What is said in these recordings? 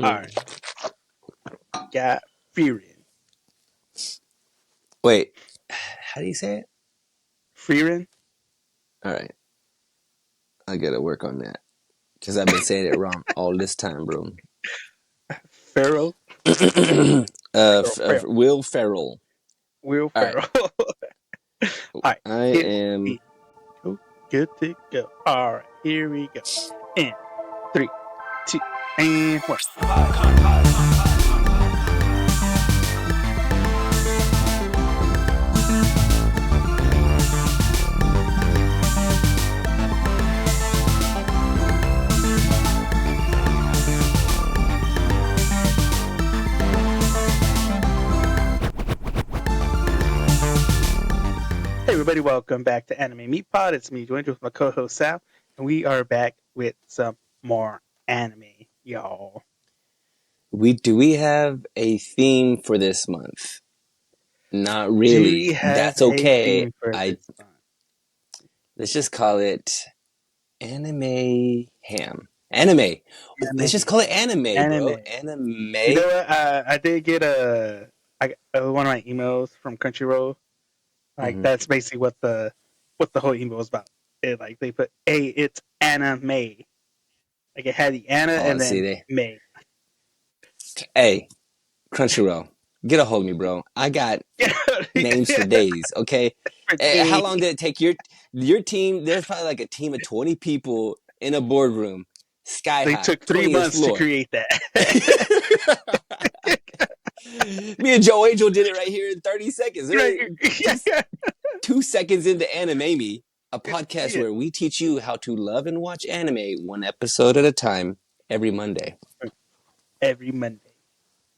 All right. Got Frieren. Wait, how do you say it? Frieren? All right. I got to work on that because I've been saying it wrong all this time, bro. Farrell? Farrell. Will Ferrell. Will All right. Farrell. All right. I Hit am. me. Go. Good to go. All right. Here we go. And 3, 2, and 1. Hey everybody, welcome back to Anime Meat Pod. It's me, joined with my co-host Sal, and we are back with some more anime, y'all. Do we have a theme for this month? Not Do really. we have That's a okay. theme for this month? Let's just call it anime ham. Anime. Let's just call it anime, bro. Anime. You know what? I did get one of my emails from Crunchyroll. Like that's basically what the whole email was about. Like they put, "Hey, it's anime." Like it had the Anna and then May. Hey, Crunchyroll, get a hold of me, bro. I got names for days, okay? How long did it take your team? There's probably like a team of 20 people in a boardroom, sky high. They took 3 months to create that. Me and Joe Angel did it right here in 30 seconds. 2 seconds into Anime Me, a podcast where we teach you how to love and watch anime one episode at a time every Monday. Every Monday.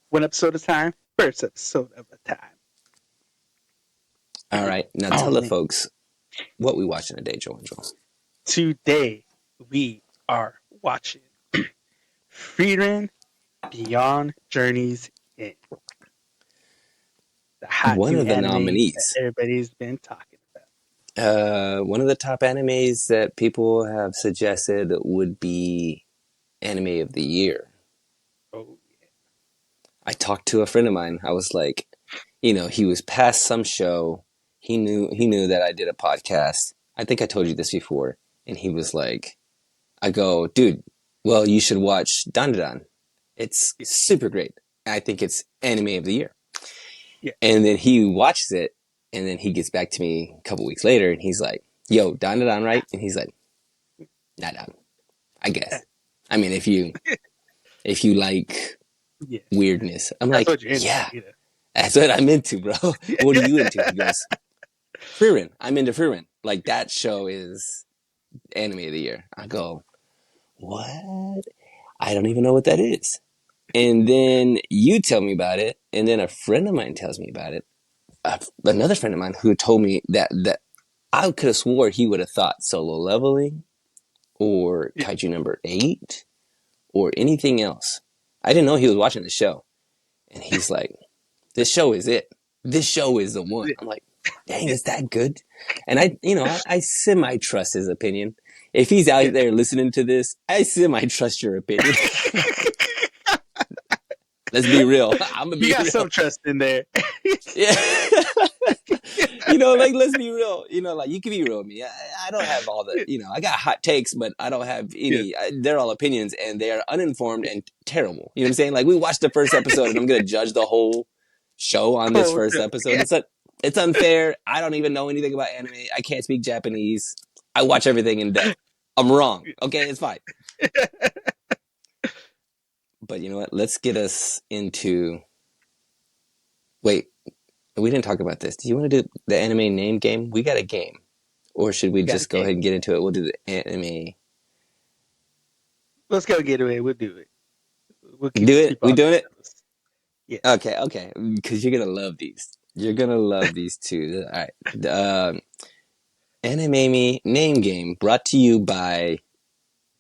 One episode at a time, first episode of a time. All right. Now tell the folks what we watching today, Joe Angel. Today, we are watching Frieren Beyond Journeys In. The hot one new of the anime nominees that everybody's been talking about. One of the top animes that people have suggested would be Anime of the Year. Oh, yeah. I talked to a friend of mine. I was like, he was past some show. He knew that I did a podcast. I think I told you this before. And he was like, I go, dude, well, you should watch Dandadan. It's super great. I think it's Anime of the Year. Yeah. And then he watches it, and then he gets back to me a couple weeks later, and he's like, yo, Dandadan, right? And he's like, not down, I guess. I mean, if you like weirdness. I'm that's like, yeah, that's what I'm into, bro. What are you into? He goes, Frieren. I'm into Frieren. Like, that show is Anime of the Year. I go, what? I don't even know what that is. And then you tell me about it, and then a friend of mine tells me about it. Another friend of mine who told me that I could have swore he would have thought Solo Leveling or Kaiju number 8 or anything else. I didn't know he was watching the show. And he's like, this show is it. This show is the one. I'm like, dang, is that good? And I semi-trust his opinion. If he's out there listening to this, I semi-trust your opinion. Let's be real. I'm gonna be real. You got some trust in there. Yeah. Let's be real. You can be real with me. I don't have all the, I got hot takes, but I don't have any, they're all opinions and they are uninformed and terrible. You know what I'm saying? Like, we watched the first episode and I'm going to judge the whole show on this first episode. Yeah. It's unfair. I don't even know anything about anime. I can't speak Japanese. I watch everything in depth. I'm wrong. Okay, it's fine. But you know what? Let's get us into... Wait, we didn't talk about this. Do you want to do the anime name game? We got a game. Or should we just go ahead and get into it? We'll do the anime... Let's go get it. We'll do it. We'll do it? We doing it? Yeah. Okay. Because you're going to love these. You're going to love these too. All right. Anime name game brought to you by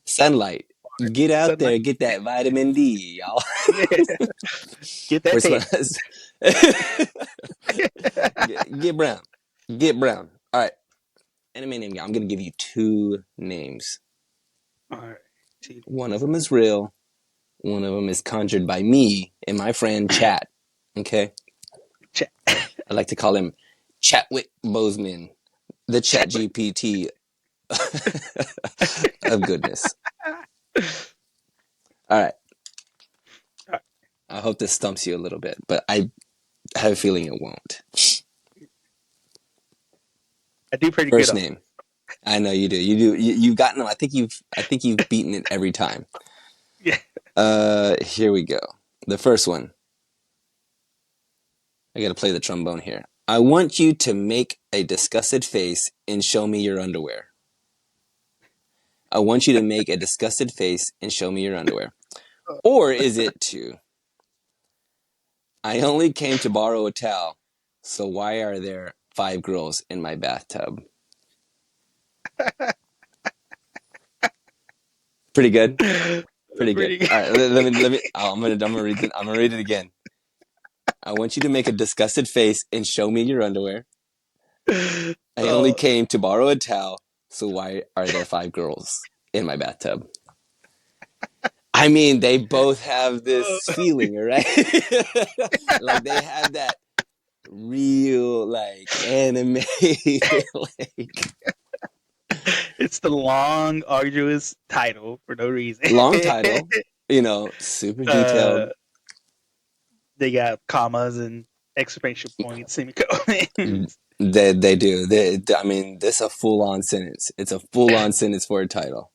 Sunlight. Get out there, get that vitamin D, y'all. Get that get brown. Get brown. All right. Anime name game. I'm going to give you 2 names. All right. One of them is real. One of them is conjured by me and my friend Chat. Okay? Chat. I like to call him Chatwick Bozeman, the Chat GPT of goodness. All right. I hope this stumps you a little bit, but I have a feeling it won't. I do pretty good First on name. this. I know you do. You do. You've gotten them. I think you've beaten it every time. Yeah. Here we go. The first one. I got to play the trombone here. I want you to make a disgusted face and show me your underwear. I want you to make a disgusted face and show me your underwear. Or is it to, I only came to borrow a towel, so why are there 5 girls in my bathtub? Pretty good. Pretty good. Pretty good. All right, let me. Oh, I'm gonna read it again. I want you to make a disgusted face and show me your underwear. I only Oh, came to borrow a towel, so why are there 5 girls in my bathtub? I mean, they both have this feeling, right? Like they have that real, like anime, like it's the long, arduous title for no reason. long title. Super uh, detailed. they got commas and exclamation points, semicolons. They do. I mean, this is a full on sentence. It's a full on sentence for a title.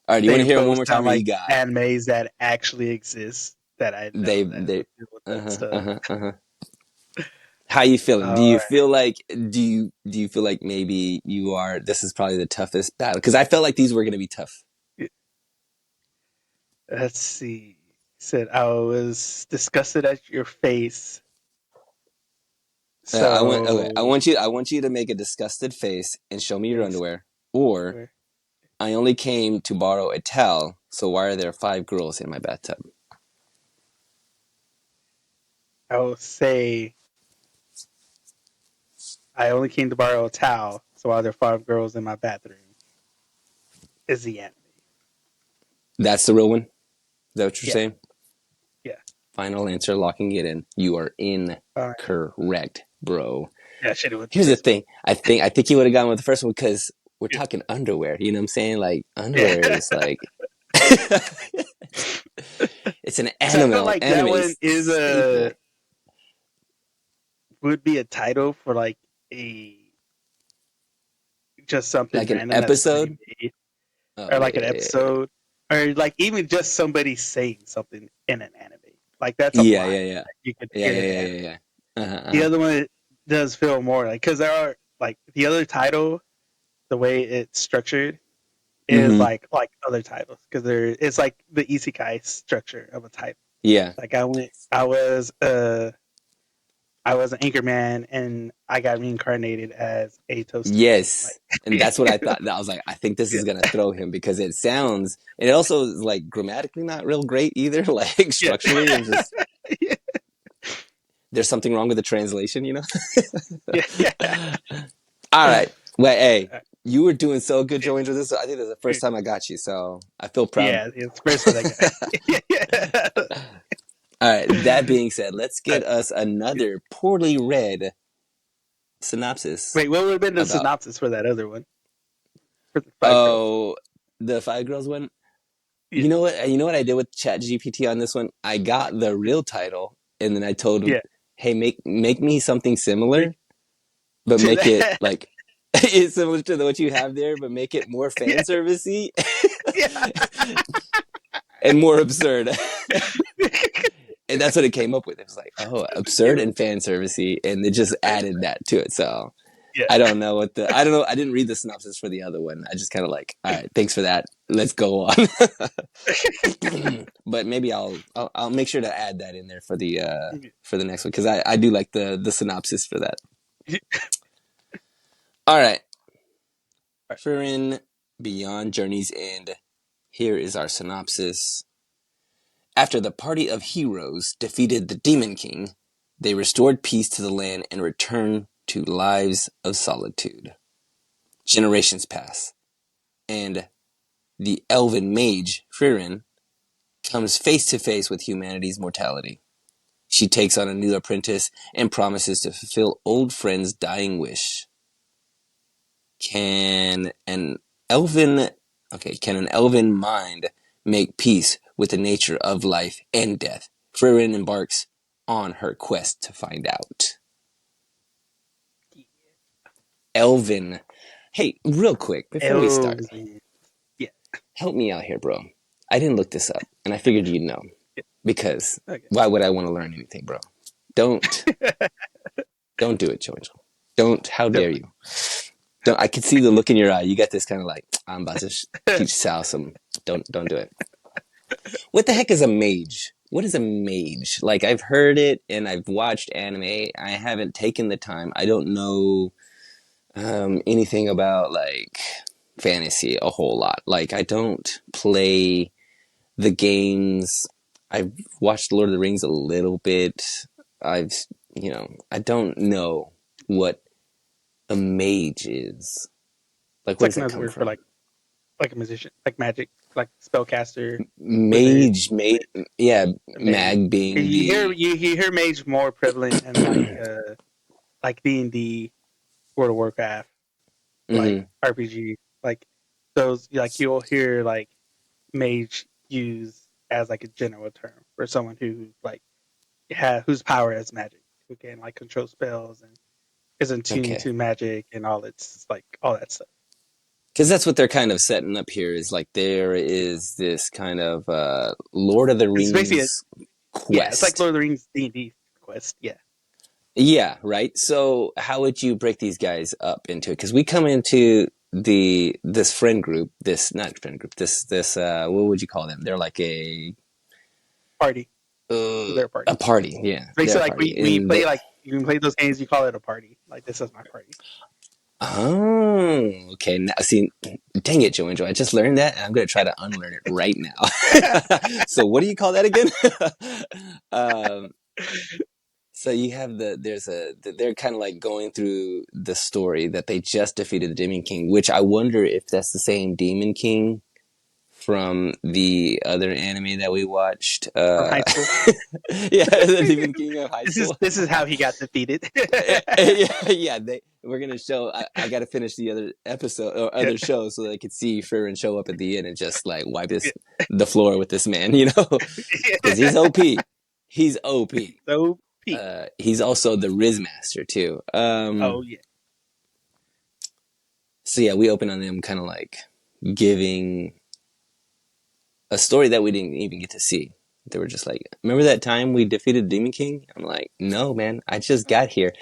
All right, do you want They to hear it one both more sound time, or you like got? animes that actually exist that I know that They. would deal with Uh that huh. stuff. Uh huh. Uh huh. How you feeling? Do All you right. feel like do you feel like maybe you are? This is probably the toughest battle because I felt like these were going to be tough. Let's see. Said I was disgusted at your face. I want. Okay, I So want you. I want you to make a disgusted face and show me your face. underwear. Or I only came to borrow a towel, so why are there 5 girls in my bathtub? I will say I only came to borrow a towel, so are there 5 girls in my bathroom? Is the anime? That's the real one. Is that what you're Yeah, saying? yeah. Final answer, locking it in. You are All right. incorrect, bro. Yeah, I should have went the Here's the first one. thing. I think you would have gone with the first one because we're Yeah, talking underwear. You know what I'm saying? Like yeah. underwear is like it's an So I felt like that anime one is a staple. would be a title for like a just something Like an random that somebody episode. made, Oh or yeah, like an yeah, episode, or like even just somebody saying something in an anime. Like that's a yeah, yeah, line yeah, that you could yeah, yeah, get in yeah, an yeah, anime. yeah, yeah. Uh-huh, The uh-huh. other one does feel more like because there are like the other title, the way it's structured is Mm-hmm. like other titles because it's like the isekai structure of a title. Yeah. Like I was an anchor man and I got reincarnated as a toaster. Yes. Like And that's what I thought. I was like, I think this yeah, is gonna throw him because it sounds. And it also is like grammatically not real great either. Like yeah, structurally, and just yeah, there's something wrong with the translation. yeah, yeah. All right. Well, hey, you were doing so good, Joe, into this. I think this is the Yeah, first time I got you, so I feel proud. yeah, it's the first one I got. Yeah. All right. That being said, let's Uh, get us another poorly read synopsis Wait, what would have been the about. synopsis for that other one for the 5 girls? Oh, the 5 girls one. Yeah, You know what? You know what I did with Chat GPT on this one? I got the real title, and then I told him, yeah. "Hey, make me something Like, similar, but to make it that, like it's similar to what you have there, but make it more fan yeah, servicey yeah. and more absurd." And that's what it came up with. It was like, oh, absurd and fan servicey, and it just added that to it. So Yeah. I don't know what the I don't know. I didn't read the synopsis for the other one. I just kind of like, all right, thanks for that. Let's go on. But maybe I'll make sure to add that in there for the next one because I do like the synopsis for that. All right, Frieren, Beyond Journey's End. Here is our synopsis. After the party of heroes defeated the Demon King, they restored peace to the land and returned to lives of solitude. Generations pass, and the elven mage, Frieren, comes face to face with humanity's mortality. She takes on a new apprentice and promises to fulfill old friend's dying wish. Can an elven can an elven mind make peace with the nature of life and death? Frieren embarks on her quest to find out. Elven. Hey, real quick, before we start, Elven. Yeah. help me out here, bro. I didn't look this up, and I figured you'd know. Yeah. Because Okay. why would I want to learn anything, bro? Don't do it, Joey. Don't. How dare Don't. you? Don't. I can see the look in your eye. You got this kind of like I'm about to teach Sal some. Don't do it. What the heck is a mage? What is a mage? Like I've heard it and I've watched anime. I haven't taken the time. I don't know anything about like fantasy a whole lot. Like I don't play the games. I've watched Lord of the Rings a little bit. I've, I don't know what a mage is. Like, It's where like does that another come word for from? like a magician, like magic, like spellcaster, wizard, Mage, yeah, a mage. mag being You hear the, you hear mage more prevalent in like D&D, World of Warcraft, like mm-hmm. RPG, like those. Like you'll hear like mage used as like a general term for someone who like whose power is magic, who can like control spells and is in tune Okay. to magic and all its like all that stuff. Because that's what they're kind of setting up here is like there is this kind of Lord of the It's basically Rings it's like quest. Lord of the Rings D&D quest. Yeah. Yeah, right. So how would you break these guys up into it? Because we come into this friend group, this not friend group, this what would you call them? They're like Party. Their a party. party. Yeah, they're a Basically, like party, we and play like you can play those games. You call it a party. Like this is my party. oh, okay. Now see, dang it, Joe and Joe, I just learned that, and I'm gonna try to unlearn it right now. So what do you call that again? um, So you have they're kind of like going through the story that they just defeated the Demon King, which I wonder if that's the same Demon King from the other anime that we watched. From high school. Yeah, the Demon King of high school. This is how he got defeated. Yeah, we're gonna show. I got to finish the other episode or Yeah. other show so that I could see Frieren show up at the end and just like wipe Yeah. the floor with this man, because he's OP. He's OP. So P. He's also the Riz Master too. Oh yeah. So yeah, we open on them kind of like giving a story that we didn't even get to see. They were just like, remember that time we defeated Demon King? I'm like, no, man, I just got here.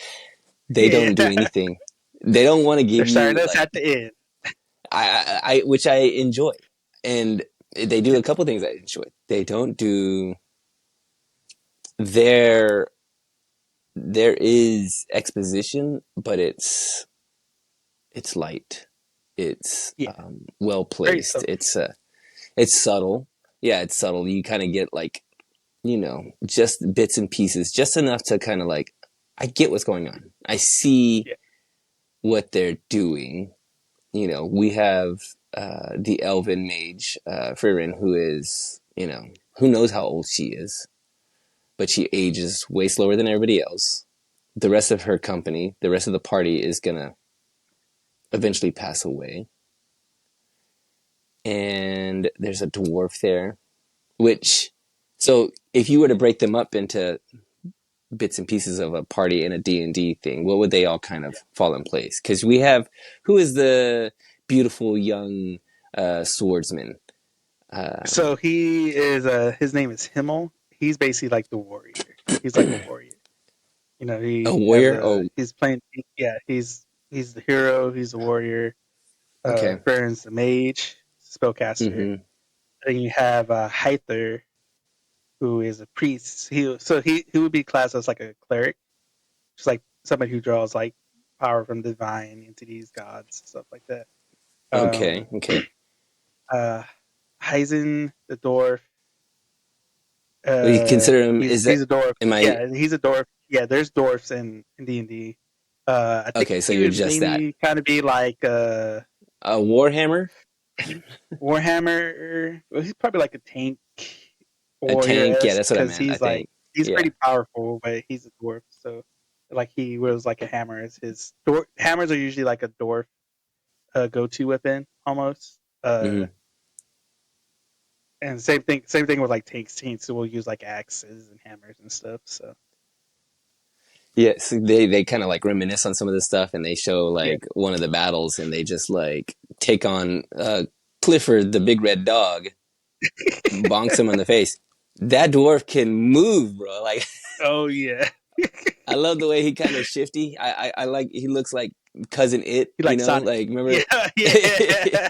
They don't do Yeah. anything. They don't want to They're give starting you us like at the end. which I enjoy, and they do a couple things I enjoy. They don't do there. There is exposition, but it's light. It's Yeah. well Very placed. subtle. It's subtle. Yeah, it's subtle. You kind of get like just bits and pieces, just enough to kind of like I get what's going on. I see Yeah. what they're doing. We have the elven mage Frieren, who is who knows how old she is, but she ages way slower than everybody else. The rest of her company, the rest of the party is gonna eventually pass away. And there's a dwarf there, which, so if you were to break them up into bits and pieces of a party and a D&D thing, what would they all kind of fall in place? Because we have, who is the beautiful young swordsman? So he is his name is Himmel. He's basically like the warrior. He's like a warrior. A He has warrior? a Oh, he's playing yeah, he's the hero, he's the warrior. okay. Friren's the mage, spellcaster. Mm-hmm. Then you have Hyther, who is a priest. He would be classed as like a cleric, just like somebody who draws like power from divine entities, gods, stuff like that. Okay, Um, okay. uh, Heisen, the dwarf. You consider him, is that, He's a dwarf. am I, Yeah, he's a dwarf. Yeah, there's dwarfs in D&D. I think okay, so he you're would just that. maybe kind of be like A Warhammer? Warhammer. Well, he's probably like a tank. A warrior tank. Yeah, esque that's what I because meant. I think. he's Yeah. pretty powerful, but he's a dwarf, so like he was like a hammer as his hammers are usually like a dwarf go to weapon almost. Hmm. And same thing with like tanks. Tanks will use like axes and hammers and stuff. So Yeah, so they kind of like reminisce on some of this stuff, and they show yeah, like one of the battles, and they just like take on Clifford, the big red dog, bonks him on the face. That dwarf can move, bro. Like oh yeah, I love the way he kind of shifty. I like he looks like cousin It, he you like know, Sonic. like remember Yeah, yeah.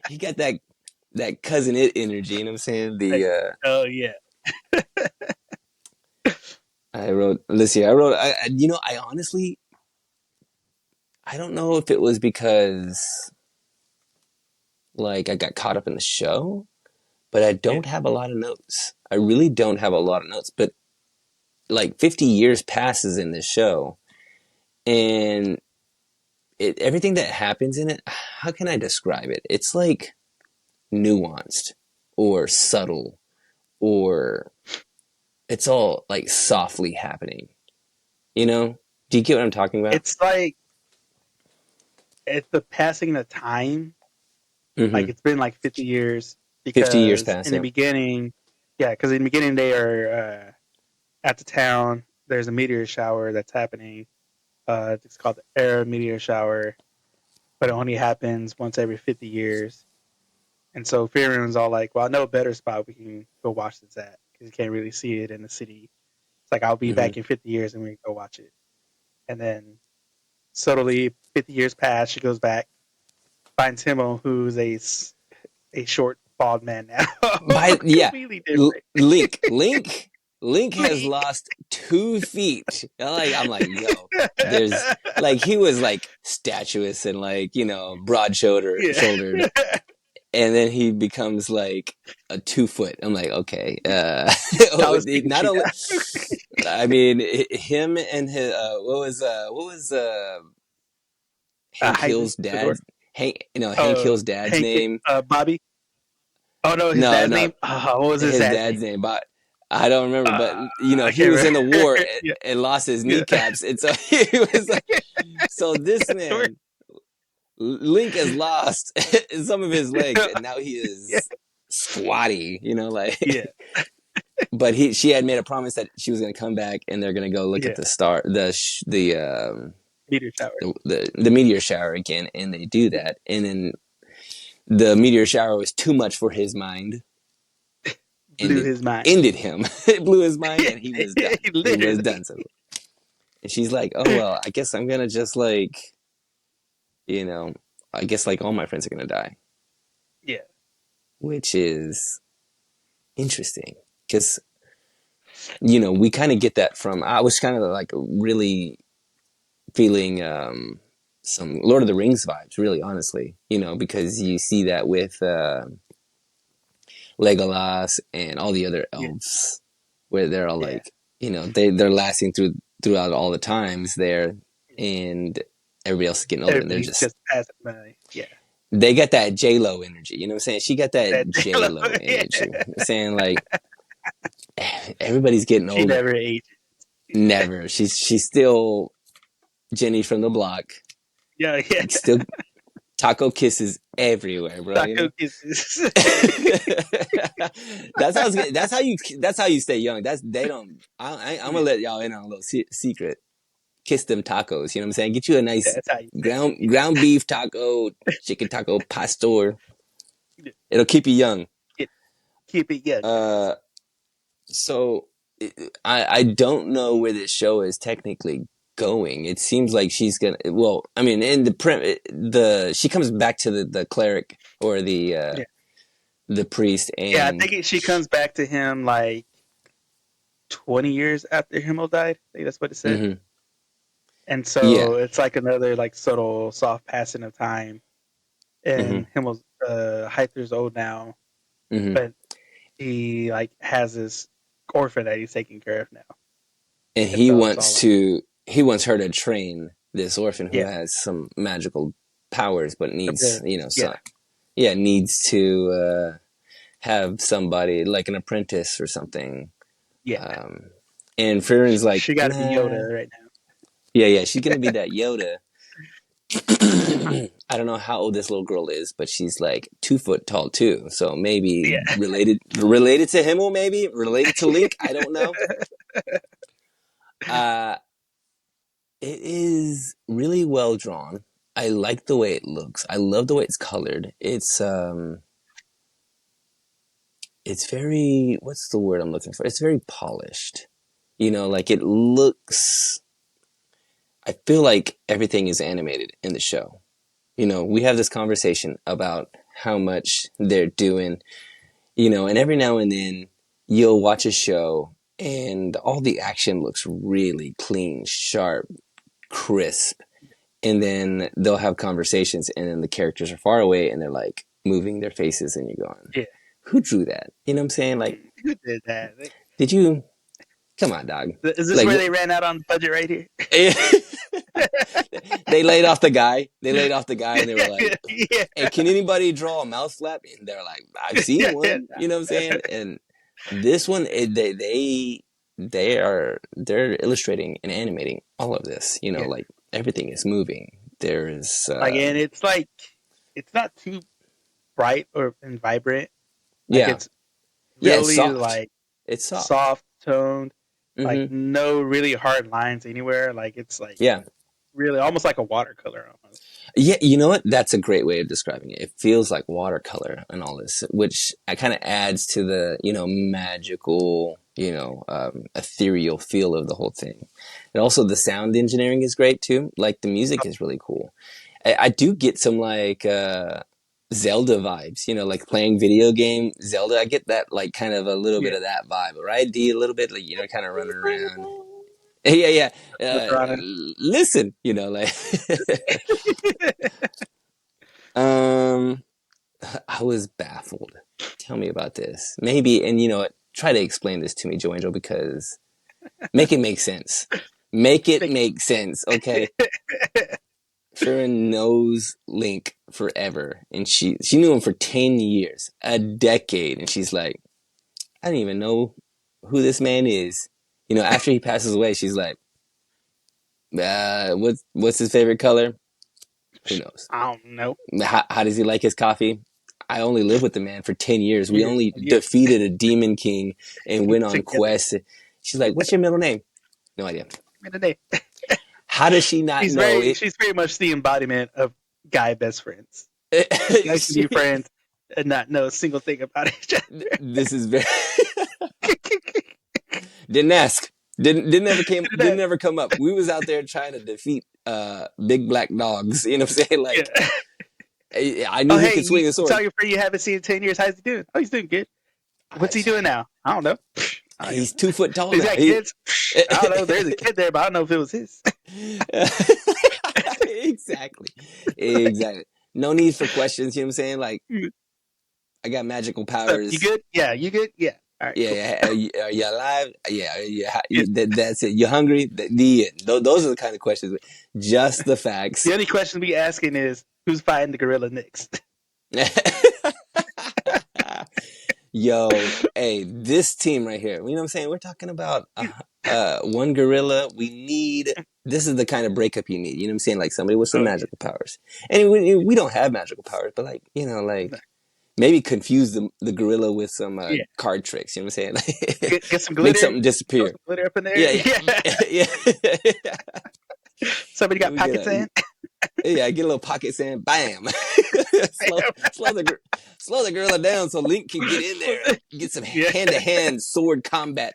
he got that cousin It energy. You know what I'm saying? Like, The oh yeah, I wrote. Let's see. I wrote. You know, I honestly I don't know if it was because like I got caught up in the show, but I yeah. don't have a lot of notes. I really don't have a lot of notes. But like 50 years passes in this show, and everything that happens in it, how can I describe it? It's like nuanced or subtle, or it's all like softly happening. You know? Do you get what I'm talking about? It's like it's the passing of time. Like Mm-hmm. it's been like 50 years 50 years because pass, in the yeah. beginning, yeah, because in the beginning they are at the town. There's a meteor shower that's happening. It's called the Era meteor shower, but it only happens once every 50 years. And so Frieren's all like, "Well, I know a better spot we can go watch this at because you can't really see it in the city." It's like I'll be Mm-hmm. back in 50 years and we can go watch it. And then subtly, 50 years pass. She goes back, finds Himmel, who's a short bald man now, By yeah, completely different. Link has Link. lost 2 feet. I'm like, yo, there's like he was like statuous and like broad Yeah, shouldered, and then he becomes like a 2 foot. I'm like, okay, I was not Pikachu only, now. I mean, him and his what was Hank Heisman, Hill's the dwarf. dad. Hank Oh, Hill's dad's Hank, name. Bobby. Oh no, his No, dad's no, name. What was his his dad's dad's name? name, but I don't remember. But I he can't was in the war remember. Yeah, and lost his yeah. kneecaps, and so he was like, so this man Link has lost some of his legs, and now he Yeah, is squatty. yeah, But she had made a promise that she was going to come back, and they're going to go look at yeah. the star, Meteor shower. the meteor shower again, and they do that, and then the meteor shower was too much for his mind, and Blew it his mind. ended him. It blew his mind, and he was done. He was Literally. done. So, and she's like, "Oh well, I guess I'm gonna just like, you know, I guess like all my friends are gonna die," Yeah, which is interesting because we kind of get that from. I was kind of like really feeling some Lord of the Rings vibes, really, honestly, because you see that with Legolas and all the other yeah, elves, where they're all yeah. like, they're lasting throughout all the times there, and everybody else is getting older, and they're Everybody's just just passing by. Yeah, they got that J Lo energy. You know what I'm saying? She got that that J Lo yeah. energy. I'm saying like everybody's getting She older. never ages. Never. She's still Jenny from the block. Yeah, yeah. Still taco kisses everywhere, bro. Taco kisses. That's how you stay young. That's they don't. I'm gonna Yeah, let y'all in on a little secret. Kiss them tacos. You know what I'm saying? Get you a nice that's how you say it. ground beef taco, chicken taco pastor. Yeah. It'll keep you young. Keep, keep it young, guys. Uh, so I don't know where this show is technically going. It seems like she's gonna. Well, I mean, in she comes back to the cleric or Yeah, the priest, yeah. I and think she comes back to him like 20 years after Himmel died. I think that's what it said. mhm. And Yeah. so it's like another like subtle, soft passing of time. Hmm. And Himmel's Hyther's old now, Hmm. but he like has this orphan that he's taking care of now. And And so it's all like, he wants her to train this orphan who yeah, has some magical powers, but needs abilities. Yeah, needs to have somebody like an apprentice or something. Yeah, Um, and Frieren's like, she got to be nah, Yoda right now. yeah, she's gonna be that Yoda. I don't know how old this little girl is, but she's like 2 foot tall too. So maybe Yeah, related to Himmel, maybe related to Link. I don't know. Uh, it is really well drawn. I like the way it looks. I love the way it's colored. It's very, what's the word I'm looking for? It's very polished. Like it looks, I feel like everything is animated in the show. We have this conversation about how much they're doing, and every now and then you'll watch a show and all the action looks really clean, sharp, crisp. And then they'll have conversations and then the characters are far away and they're like moving their faces and you're going, yeah. who drew that? You know what I'm saying? Like, Who did that? did you, come on, dog. Is this Like, where they ran out on the budget right here? they laid off the guy. They laid off the guy and they were like, Yeah, hey, can anybody draw a mouth flap? And they're like, I've seen yeah, yeah. one. You know what I'm saying? And this one, they're illustrating and animating all of this. Yeah. Like everything is moving. There is, Like, and it's like it's not too bright or and vibrant. Like yeah, it's yeah. It's really soft. like It's soft. soft toned, like Mm-hmm. no really hard lines anywhere. Like it's like Yeah. really almost like a watercolor almost. Yeah, you know what? That's a great way of describing it. It feels like watercolor and all this, which kind of adds to the, magical, ethereal feel of the whole thing. And also the sound engineering is great too. Like the music is really cool. I do get some like, Zelda vibes, like playing video game Zelda. I get that like kind of a little bit Yeah. of that vibe, right? D a little bit like, kind of running around. Yeah, yeah. Look around it. Listen, like, um, I was baffled. Tell me about this. Maybe, and you know what? Try to explain this to me, Joe Angel, because make it make sense. Make it make sense, okay? Frieren knows Link forever, and she knew him for 10 years, a decade, and she's like, I don't even know who this man is. After he passes away, she's like, what's his favorite color? Who knows? I don't know. How does he like his coffee? I only lived with the man for 10 years. We Yeah, only yeah. defeated a demon king and went on Together. quests. She's like, what's your middle name? No idea. Today. How does she not know it? She's very much the embodiment of guy best friends. Guys can be friends and not know a single thing about each other. This is very didn't ask. Didn't ever come up. We was out there trying to defeat big black dogs. You know what I'm saying? Like Yeah. I knew he could swing a sword. Tell your friend you haven't seen in 10 years. How's he doing? Oh, he's doing good. What's he doing now? I don't know. He's 2 foot tall He's now. got kids. I don't know. There's a kid there, but I don't know if it was his. Exactly. No need for questions. You know what I'm saying? Like, I got magical powers. You good? Yeah, you good? Yeah. All right. Yeah, cool. yeah. Are you alive? Yeah. That's it. You hungry? The end. Those are the kind of questions. Just the facts. The only question we asking is who's fighting the gorilla next? Yo, hey, this team right here. You know what I'm saying? We're talking about one gorilla. This is the kind of breakup you need. You know what I'm saying? Like somebody with some magical powers. And we don't have magical powers, but like, maybe confuse the gorilla with some card tricks. You know what I'm saying? Get some glitter. Make something disappear. Some glitter up in there. Yeah. Somebody got pocket sand. Yeah, get a little pocket sand. Bam. slow the gorilla down so Link can get in there and get some hand-to-hand sword combat.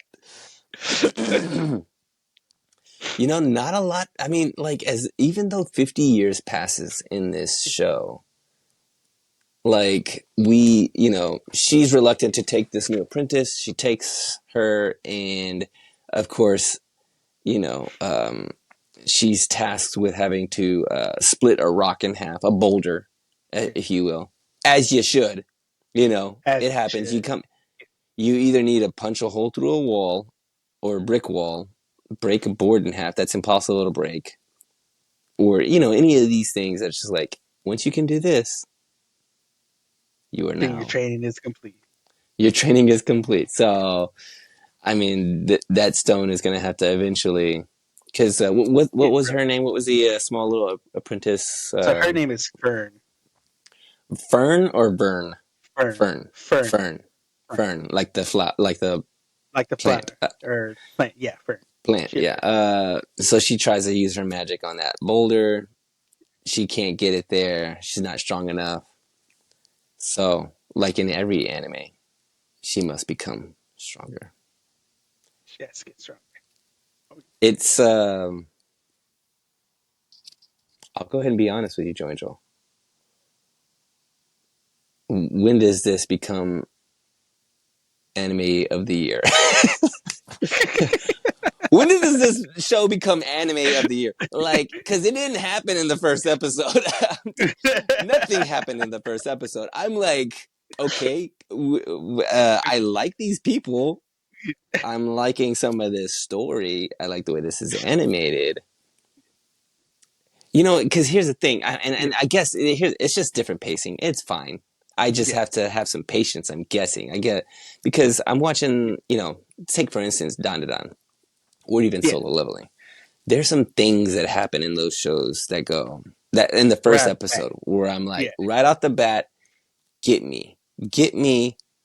Not a lot. I mean, like, even though 50 years passes in this show, like, she's reluctant to take this new apprentice. She takes her, and of course, she's tasked with having to split a rock in half, a boulder, if you will, as you should. It happens. You either need to punch a hole through a wall or a brick wall, break a board in half. That's impossible to break. Or, any of these things that's just like, once you can do this, you are now. Then your training is complete. Your training is complete. So, I mean, that stone is going to have to eventually. Because what Get was her broken. name? What was the small little apprentice? So her name is Fern. Fern or Burn? Fern. Fern, Fern. Fern, Fern. Fern. Like the like the Like the plant, flower or plant. Yeah, Fern. plant. She a Yeah. Fern. So she tries to use her magic on that boulder. She can't get it there. She's not strong enough. So, like in every anime, she must become stronger. She has to get strong. It's I'll go ahead and be honest with you, Joe Angel. When does this become anime of the year? When does this show become anime of the year? Like, because it didn't happen in the first episode. Nothing happened in the first episode. I'm like, okay, I like these people. I'm liking some of this story. I like the way this is animated. You know, because here's the thing, and I guess it's just different pacing. It's fine. I just Yeah. have to have some patience. I'm guessing. I get because I'm watching. You know, take for instance, Dan Dan, or even Yeah. Solo Leveling. There's some things that happen in those shows that go that in the Right first off the bat. episode where I'm Yeah. like, right off the bat, get me,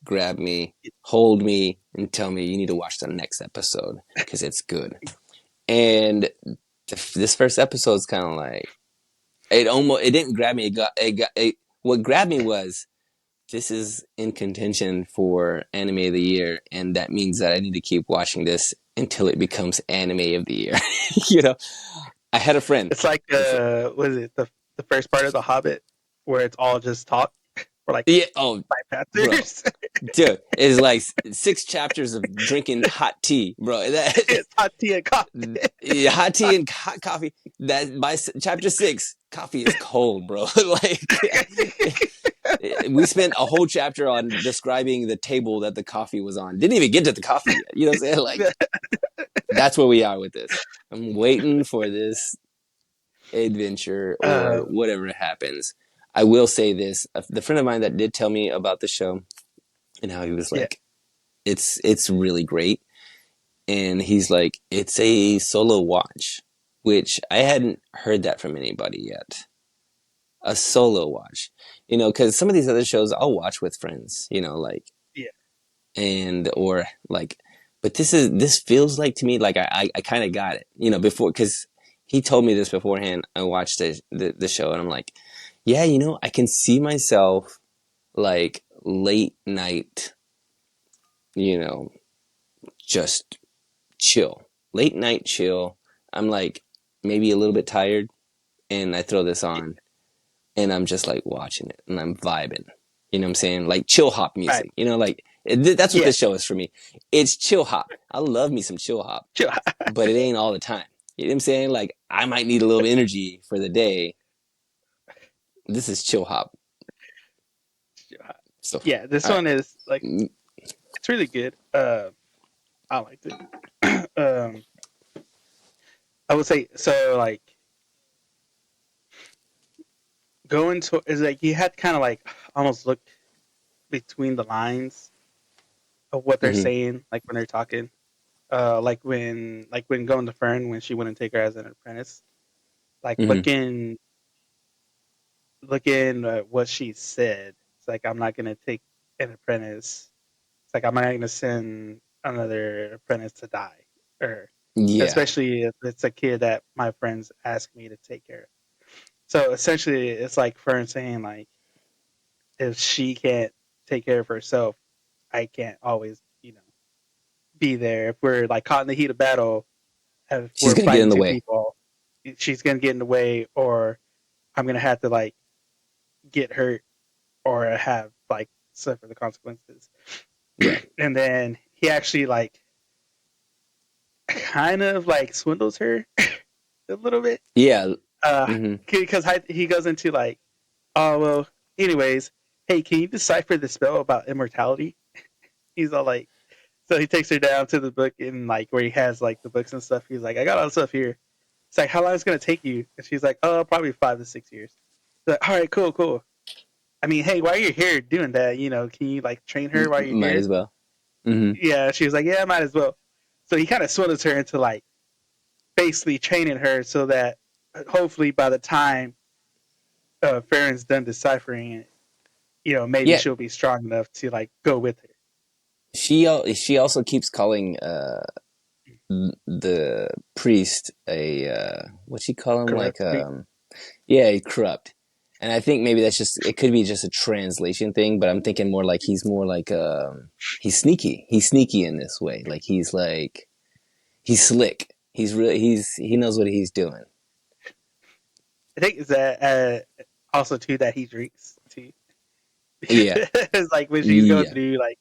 grab me, hold me, and tell me you need to watch the next episode because it's good. And this first episode is kind of like it didn't grab me. What grabbed me was this is in contention for anime of the year, and that means that I need to keep watching this until it becomes anime of the year. You know, I had a friend. It's like was it the first part of The Hobbit where it's all just talk for like Yeah. Oh, five bro, chapters. dude, it's like 6 chapters of drinking hot tea, bro. It's hot tea and coffee. Yeah, hot tea and hot coffee. That by chapter 6, coffee is cold, bro. Like we spent a whole chapter on describing the table that the coffee was on. Didn't even get to the coffee yet. You know what I'm saying? Like that's where we are with this. I'm waiting for this adventure or um, whatever happens. I will say this: the friend of mine that did tell me about the show and how he was yeah, like, it's really great, and he's like, it's a solo watch, which I hadn't heard that from anybody yet. A solo watch, you know, because some of these other shows I'll watch with friends, you know, like yeah, and or like, but this feels like to me like I kind of got it, you know, before because he told me this beforehand. I watched the show and I'm like, yeah, you know, I can see myself like late night, you know, just chill, late night chill. I'm like maybe a little bit tired, and I throw this yeah. on, and I'm just like watching it, and I'm vibing. You know what I'm saying? Like chill hop Right. music. You know, like that's what Yeah. this show is for me. It's chill hop. I love me some chill hop, Chill. but it ain't all the time. You know what I'm saying? Like I might need a little energy for the day. This is chill hop. So, Yeah, this all right. one is like it's really good. I liked it. I would say so. Like going to is like you had to kind of like almost look between the lines of what they're Mm-hmm. saying, like when they're talking. Like when going to Fern when she wouldn't take her as an apprentice. Like Mm-hmm. looking at what she said. It's like I'm not gonna take an apprentice. It's like I'm not gonna send another apprentice to die, or Yeah. especially if it's a kid that my friends ask me to take care of. So essentially, it's like Fern saying like, if she can't take care of herself, I can't always, be there. If we're like caught in the heat of battle, if She's we're gonna get in fighting the two way. people, she's gonna get in the way, or I'm gonna have to like get hurt or have like suffer the consequences. Yeah. And then he actually like kind of like swindles her a little bit. Yeah. Uh, Mm-hmm. because he goes into like, oh well, anyways, hey, can you decipher the spell about immortality? He's all like, so he takes her down to the book and like where he has like the books and stuff. He's like, I got all the stuff here. It's like, how long is it gonna take you? And she's like, oh, probably 5 to 6 years. Like, all right, cool, cool. I mean, hey, while you're here doing that, can you like train her while you're Might here? as well. Hmm. Yeah, she was like, yeah, I might as well. So he kind of swindles her into like basically training her so that hopefully by the time Farron's done deciphering it, maybe Yeah, she'll be strong enough to like go with her. she also keeps calling the priest a what's she call him, like Correct. yeah, corrupt. And I think maybe that's just, it could be just a translation thing, but I'm thinking more like he's more like he's sneaky. He's sneaky in this way. Like he's slick. He knows what he's doing. I think it's that also too that he drinks too. Yeah. It's like when she's going Yeah. through like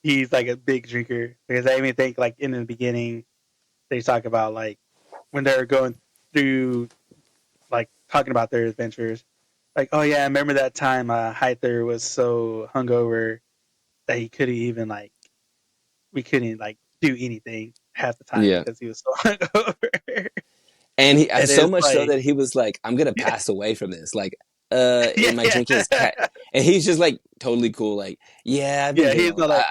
he's like a big drinker because I even think like in the beginning they talk about like when they're going through like talking about their adventures. Like, oh yeah, I remember that time Hyther was so hungover that he couldn't even like we couldn't like do anything half the time Yeah. because he was so hungover. And he And so it's much so like that he was like, I'm gonna pass away from this. Like, yeah, my yeah, drinking is cat, and he's just like totally cool. Like, yeah, I've been yeah. getting He's old. not like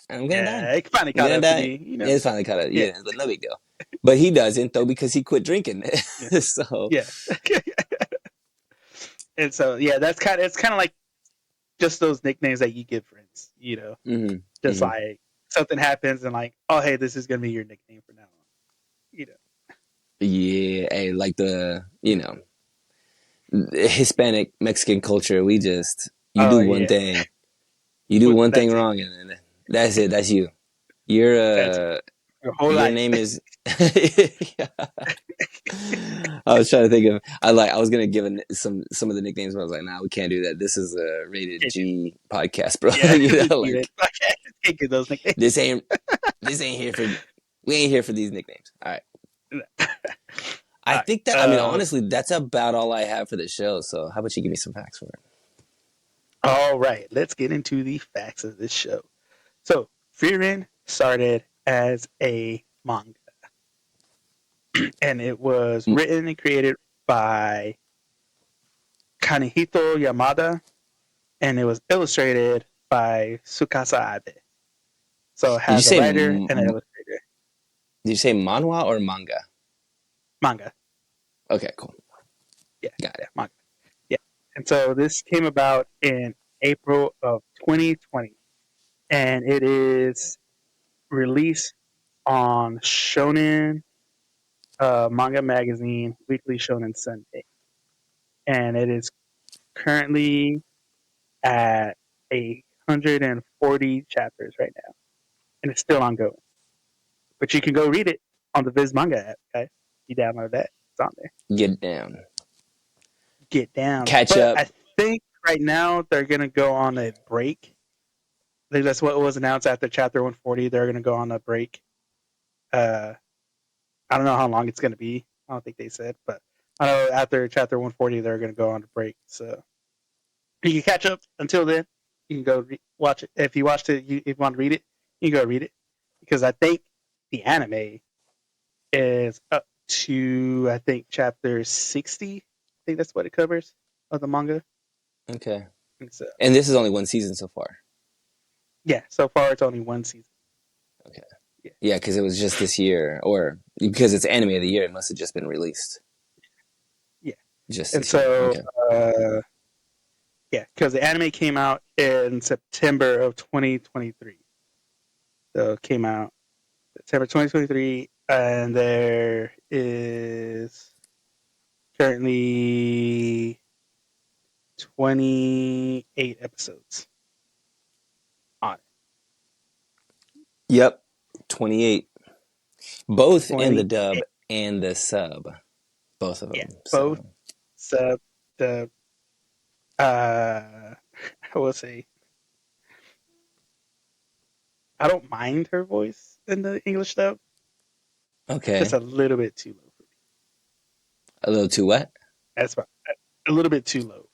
I'm gonna die. yeah. It finally I'm caught gonna up to die. me. It's finally kind of, Yeah, but no big deal. But he doesn't though, because he quit drinking. yeah, So yeah. And so yeah, it's kind of like just those nicknames that you give friends. hmm Just hmm like something happens and like, oh hey, this is gonna be your nickname for now on. You know, yeah, hey, like Hispanic Mexican culture, we just, oh yeah, you do one thing that's it. wrong, and then that's it. That's you. Your That's it. Your whole your life. name is. Yeah. I was trying to think of. I was gonna give some of the nicknames, but I was like, nah, we can't do that. This is a rated Can't do it. G podcast, bro. Yeah, Like can't give those nicknames. this ain't this ain't here for we ain't here for these nicknames. All right. All I right. think that, I mean, honestly, that's about all I have for the show. So how about you give me some facts for it? All right. Let's get into the facts of this show. So, Frieren started as a manga, and it was Mm, written and created by Kanehito Yamada, and it was illustrated by Tsukasa Abe. So it Did you has a say writer and an illustrator. did you say manhwa or manga? Manga. Okay, cool. Yeah, Got it. yeah, manga. Yeah. And so this came about in April of 2020, and it is released on Shonen Manga Magazine Weekly Shonen Sunday, and it is currently at 140 chapters right now, and it's still ongoing. But you can go read it on the Viz Manga app. Okay, you download that; it's on there. Get down. Get down. Catch But up. I think right now they're gonna go on a break. I think that's what was announced after chapter 140. They're gonna go on a break. Uh, I don't know how long it's gonna be. I don't think they said, but I know after chapter 140 they're gonna go on a break. So you can catch up until then. You can go watch it. If you watched it, if you want to read it, you can go read it because I think the anime is up to I think chapter 60. I think that's what it covers of the manga. Okay. And so And this is only one season so far. yeah, so far it's only one season. Okay. Yeah, Yeah, because it was just this year, or because it's anime of the year, it must have just been released yeah. just And this year. so Okay. yeah, because the anime came out in September of 2023. So it came out September 2023, and there is currently 28 episodes on it. Yep. 28. Both in the 28. dub and the sub. Both of Yeah, them. both So, sub the I will say I don't mind her voice in the English dub. Just okay. a little bit too low for me. A little too wet? That's about a little bit too low,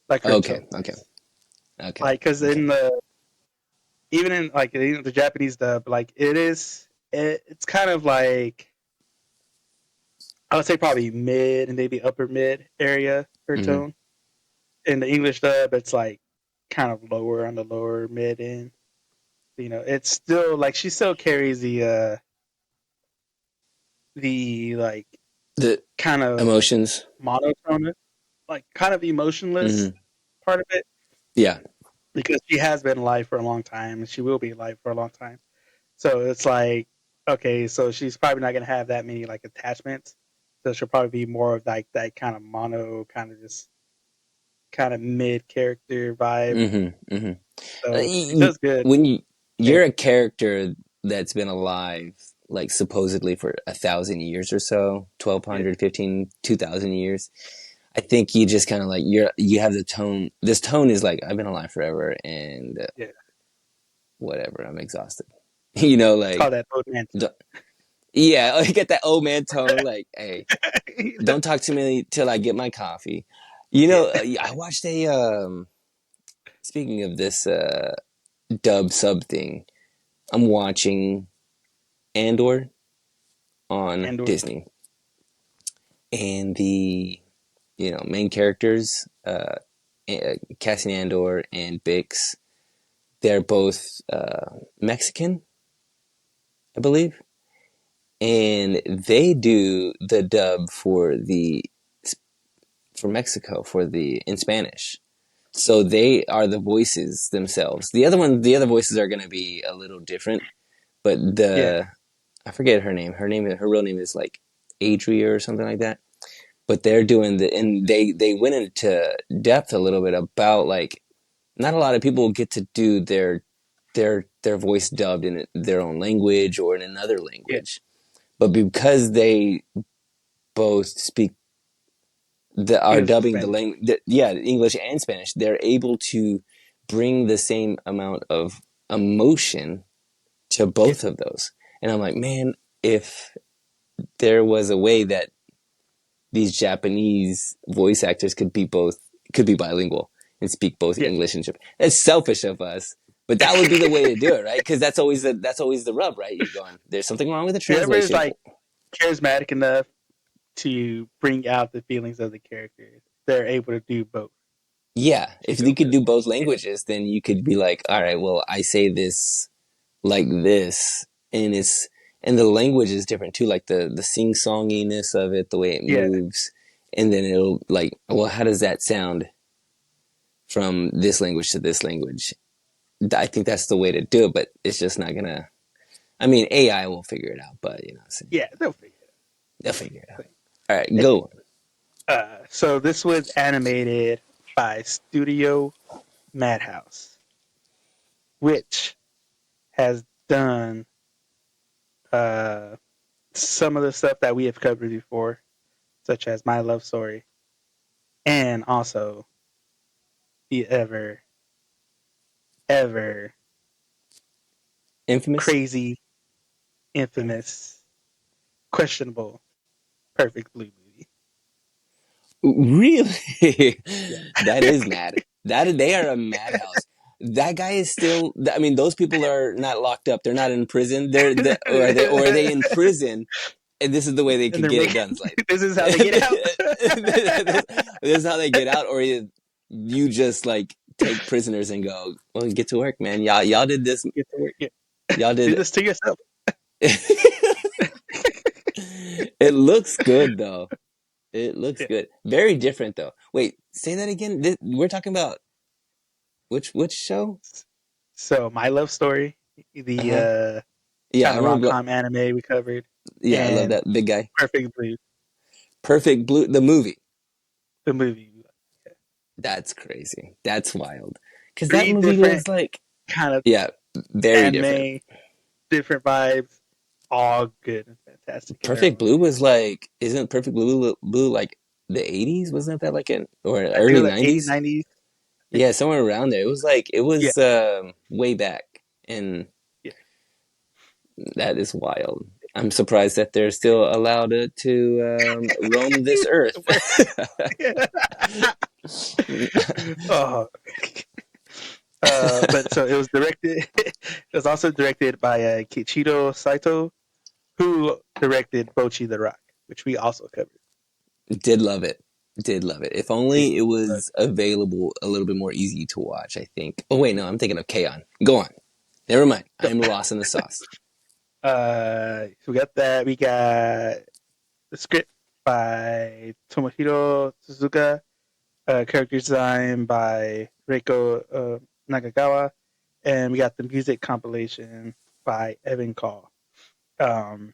like her Okay. tone Okay. is. Okay. Like, because Okay. in the even in like the Japanese dub, like it's kind of like I would say probably mid and maybe upper mid area her hmm tone. in the English dub, it's like kind of lower on the lower mid end. It's still like she still carries the like The kind of emotions. monotone, like kind of emotionless Hmm. part of it, Yeah. because she has been alive for a long time and she will be alive for a long time. So it's like, okay, so she's probably not gonna have that many like attachments. So she'll probably be more of like that kind of mono, kind of just kind of mid character vibe. Hmm. Hmm. So she does good. When Yeah, you're a character that's been alive, like supposedly for 1,000 years or so, yeah, 1,200, 15, 2,000 years, I think you just kind of like you have the tone. This tone is like I've been alive forever, and yeah. whatever. I'm exhausted. You know, It's like called that old man tone. yeah, I get that old man tone. Like, hey, You know? don't talk to me till I get my coffee. Yeah, I watched a. Speaking of this dub sub thing, I'm watching Andor on and or Disney, and the main characters, Cassian Andor and Bix, they're both Mexican, I believe, and they do the dub for Mexico for the in Spanish. So they are the voices themselves. The other voices are going to be a little different, but yeah, I forget her name. Her real name is like Adria or something like that. But they're doing and they went into depth a little bit about like not a lot of people get to do their voice dubbed in their own language or in another yeah. language. But because they both speak are English and dubbing the Spanish. language, yeah, English and Spanish, they're able to bring the same amount of emotion to Yeah, both of those. And I'm like, man, if there was a way that these Japanese voice actors could be bilingual and speak both yeah. English and Japanese. That's selfish of us, but that would be the way to do it, right? Because that's always the rub, right? You're going, there's something wrong with the Whoever is translation. like charismatic enough to bring out the feelings of the characters, they're able to do both. Yeah, She if goes you could good. do both Yeah, languages, then you could be like, all right, well, I say this like this, and the language is different too, like the sing songiness of it, the way it yeah, moves, and then it'll like, well, how does that sound from this language to this language? I think that's the way to do it, but it's just not gonna. I mean, AI will figure it out, but you know, what I'm saying? yeah. They'll figure They'll figure it out. it All right, out. go. So this was animated by Studio Madhouse, which has done uh, some of the stuff that we have covered before, such as My Love Story, and also the ever Infamous. crazy, infamous, questionable, Perfect Blue movie. Really? Yeah, That is mad. They are a madhouse. That guy is still. I mean, those people are not locked up. They're not in prison. Or are they in prison? And this is the way they and could they're get it making. done. It's like This is how they get out. this is how they get out, or you just like take prisoners and go. Well, get to work, man. Y'all did this. Get to work. Yeah. Y'all Do did. this to yourself. It looks good though. It looks Yeah. good. Very different though. Wait, say that again. We're talking about which show? So, My Love Story, Uh the huh. Yeah, kind I of rom remember. com anime we covered, Yeah, I love and that big guy. Perfect Blue, Perfect Blue, the movie. the movie. Yeah. That's crazy. That's wild. Because that Three movie different was like, kind of yeah, very different. anime, different vibes, all good and fantastic in their Perfect own Blue way. was like, isn't Perfect Blue like the 80s? Wasn't that like an or I think it early was like 80s, 90s? 90s. Yeah, somewhere around there. It was like it Yeah, was way back, and yeah. that is wild. I'm surprised that they're still allowed to roam this earth. Where- yeah. Oh. But so it was directed. It was also directed by Kichiro Saito, who directed Bochi the Rock, which we also covered. Did love it. Did love it. If It only it was was available a little bit more easy to watch, I think. Oh, wait, no, I'm thinking of K-On! Go on. Never mind. I am lost in the sauce. so we got that. We got the script by Tomohiro Suzuka, character design by Reiko Nagagawa, and we got the music compilation by Evan Call. Um,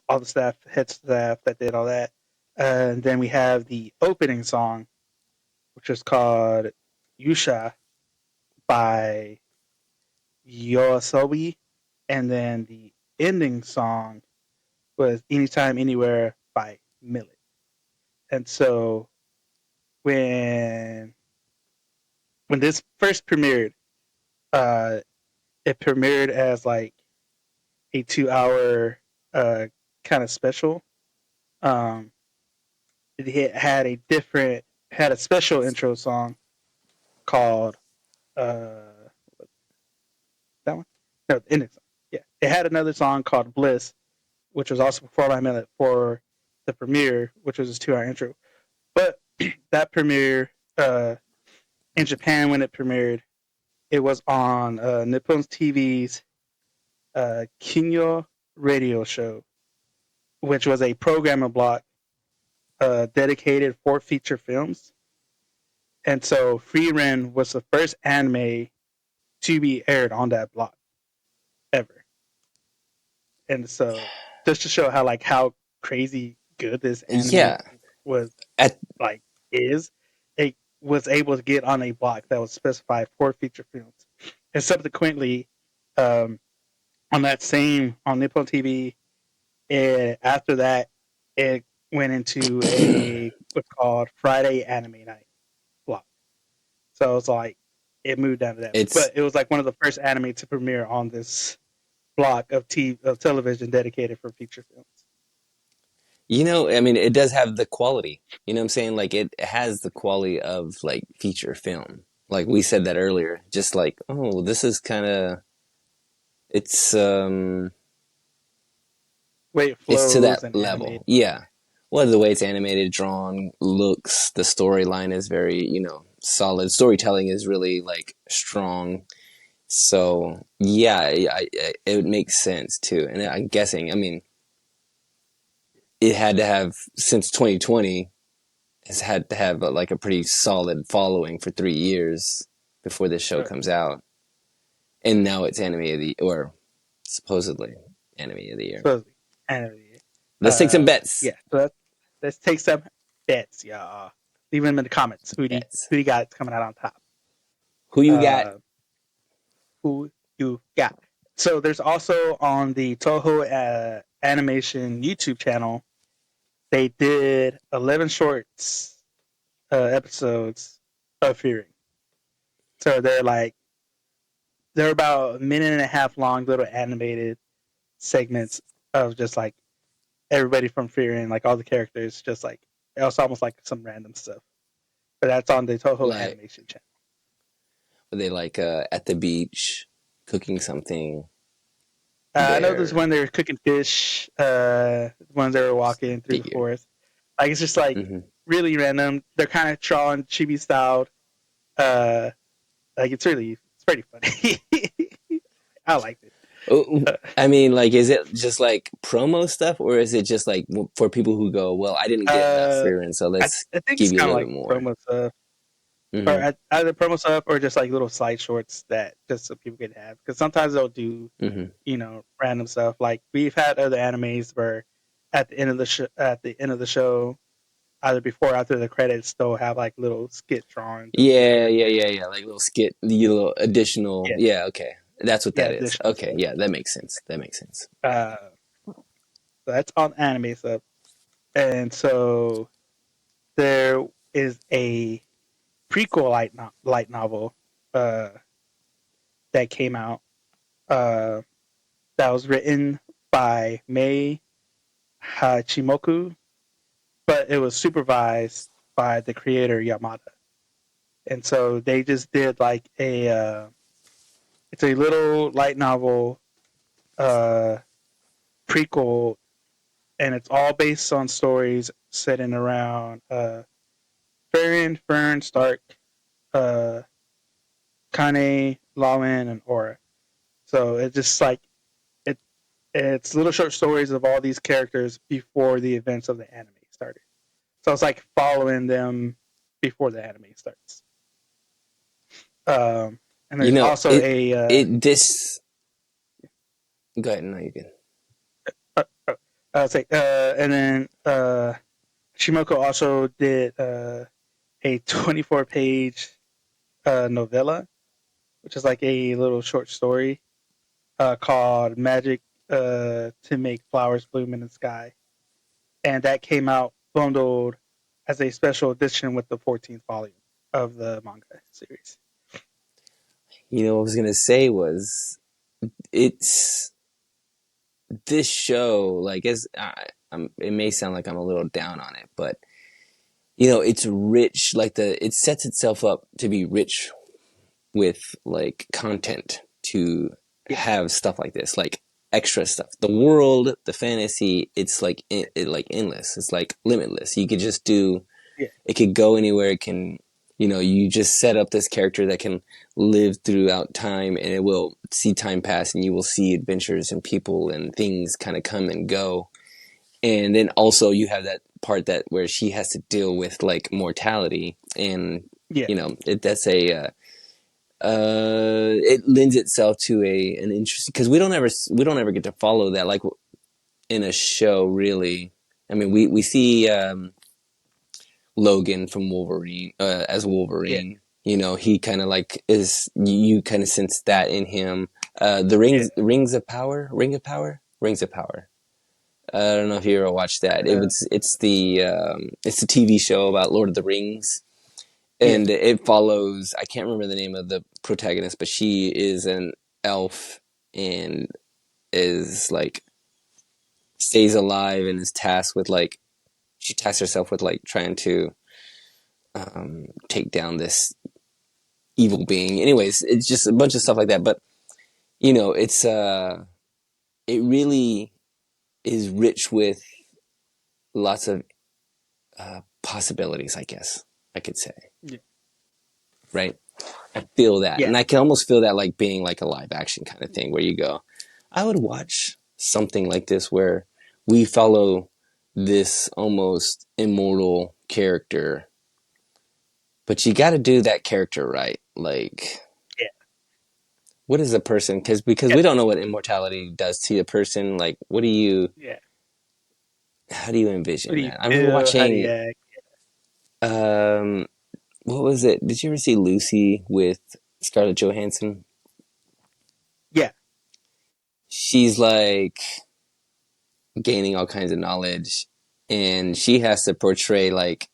all the staff, head staff that did all that. And then we have the opening song, which is called Yusha by Yoasobi. And then the ending song was Anytime, Anywhere by Millet. And so when when this first premiered, uh, it premiered as like a 2 hour kind of special. Um, it had a special intro song called uh that one? No, the ending song. Yeah. It had another song called Bliss, which was also performed by Millet for the premiere, which was his 2 hour intro. But that premiere in Japan when it premiered, it was on Nippon's TV's Kinyo radio show, which was a programming block dedicated for feature films. And so Frieren was the first anime to be aired on that block ever. And so just to show how crazy good this anime Yeah. was At like is, it was able to get on a block that was specified for feature films. And subsequently, um, on that same on Nippon TV, after that, it went into a what's called Friday Anime Night block. So it's like it moved down to that, it's but it was like one of the first anime to premiere on this block of television dedicated for feature films. I mean, it does have the quality. You know what I'm saying? Like it has the quality of like feature film. Like we said that earlier. Just like, oh, this is kind of it's Way it it's to flows that and level. animated. Yeah. Well, the way it's animated, drawn, looks, the storyline is very, solid. Storytelling is really like strong. So yeah, it makes sense too. And I'm guessing, I mean, it had to have since 2020 has had to have like a pretty solid following for 3 years before this show comes out, and now it's anime of the or supposedly anime of the year. Supposedly anime. Let's take some bets. Yeah. So let's take some bets, y'all. Leave them in the comments. Bets. Who do you got coming out on top? Who you got? Uh, who you got? So there's also on the Toho Animation YouTube channel, they did 11 shorts episodes of Frieren. So they're about a minute and a half long little animated segments of just like everybody from Frieren, like all the characters, just like it's almost like some random stuff. But that's on the Toho Like, Animation channel. were they like at the beach cooking something I know there's there? when they're cooking fish, ones they were walking through the Figure. forest. Like it's just like Mm-hmm. really random. They're kind of drawn chibi styled. Uh, like it's pretty funny. I liked it. Oh, Uh, I mean, like, is it just like promo stuff, or is it just like for people who go, well, I didn't get enough uh, Frieren, so let's I think give it's you a kind of little like bit more? promo stuff, Mm-hmm. or either promo stuff or just like little side shorts that just so people can have. Because sometimes they'll do Mm-hmm. random stuff. Like we've had other animes where at the end of the show, either before or after the credits, they'll have like little skit drawings of the Yeah, yeah, characters. yeah, yeah. Like little skit, the little additional. Yeah, Yeah, okay. That's what yeah, that is. additional Okay, stuff. yeah, that makes sense. That makes sense. So that's on anime stuff. And so there is a prequel light novel uh, that came out uh, that was written by Mei Hachimoku, but it was supervised by the creator Yamada. And so they just did like it's a little light novel uh, prequel, and it's all based on stories set in around Frieren, Fern, Stark, uh, Kane, Lawin, and Aura. So it's just like it. It's little short stories of all these characters before the events of the anime started. So it's like following them before the anime starts. And You there's know, also it a it this. Go ahead. No, you can. uh, say, and then Shimoko also did a 24-page novella, which is like a little short story called "Magic to Make Flowers Bloom in the Sky," and that came out bundled as a special edition with the 14th volume of the manga series. You know, what I was gonna say was it's this show. Like, it may sound like I'm a little down on it, but you know, it's rich. Like it sets itself up to be rich with like content to Yeah, have stuff like this, like extra stuff. The world, the fantasy, it's like like endless. It's like limitless. You could just do. yeah, It could go anywhere. It can, you know, you just set up this character that can live throughout time, and it will see time pass, and you will see adventures and people and things kind of come and go. And then also you have that part that where she has to deal with like mortality, and yeah, you know that's a it lends itself to a an interesting because we don't ever get to follow that like in a show really. I mean, we see Logan from Wolverine as yeah, Wolverine. You know, he kind of like is you kind of sense that in him. The yeah. Rings of Power, Rings of Power. I don't know if you ever watched that. Uh, It's the TV show about Lord of the Rings, yeah, and it follows. I can't remember the name of the protagonist, but she is an elf and is like stays alive and is tasked with like she tasks herself with like trying to take down this evil being. Anyways, it's just a bunch of stuff like that. But you know, it really is rich with lots of possibilities. I guess I could say, yeah, right? I feel that, yeah, and I can almost feel that like being like a live action kind of thing, where you go, I would watch something like this where we follow this almost immortal character, but you got to do that character right. Like, yeah, what is a person? Because yeah. we don't know what immortality does to a person. Like, Yeah. how do you What envision do you that? I remember feel? How do you watching, act? um, what was it? Did you ever see Lucy with Scarlett Johansson? Yeah, She's like gaining all kinds of knowledge, and she has to portray like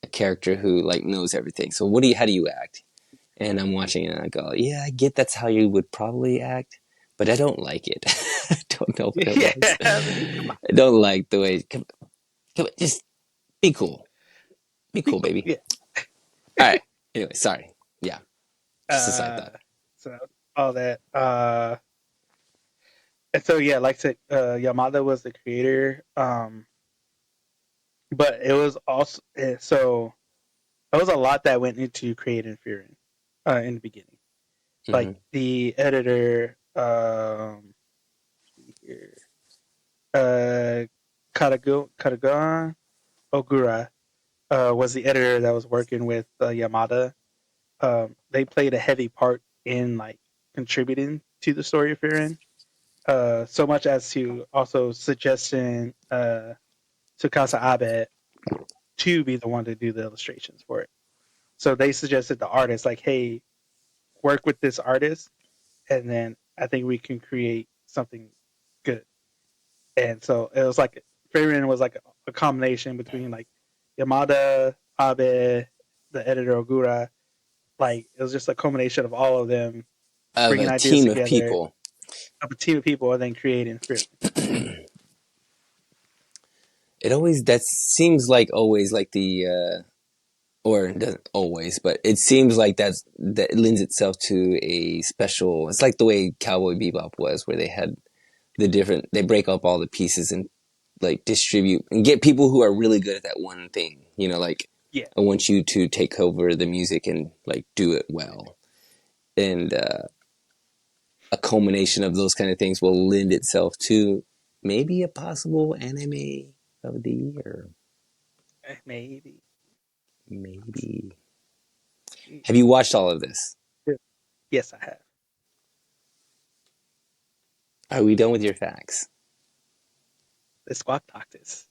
a character who like knows everything. So how do you act? And I'm watching it and I go, yeah, I get that's how you would probably act, but I don't like it. I don't know what it yeah. was. Come on, I don't like the way. Come on, just be cool. Be be cool, cool. baby. Yeah. All right. Anyway, sorry. Yeah, just a side Uh, thought. so all that. And so yeah, like I said, Yamada was the creator. But it was also so there was a lot that went into creating Frieren in the beginning. Like Hmm. the editor, here, uh, Katagon Ogura was the editor that was working with Yamada. They played a heavy part in like contributing to the story of Frieren, so much as to also suggesting Tsukasa Abe to be the one to do the illustrations for it. So they suggested the artist, like, hey, work with this artist, and then I think we can create something good. And so it was like Frieren was like a combination between like Yamada, Abe, the editor Ogura. Like it was just a combination of all of them Of bringing a ideas team of together people. of a team of people and then creating Frieren. It always that seems like always like the or it doesn't always, but it seems like that lends itself to a special. It's like the way Cowboy Bebop was, where they had they break up all the pieces and like distribute and get people who are really good at that one thing. You know, like Yeah. I want you to take over the music and like do it well. And a culmination of those kind of things will lend itself to maybe a possible anime of the year. Maybe. Maybe. Have you watched all of this? Yes, I have. Are we done with your facts? The squawk talked this.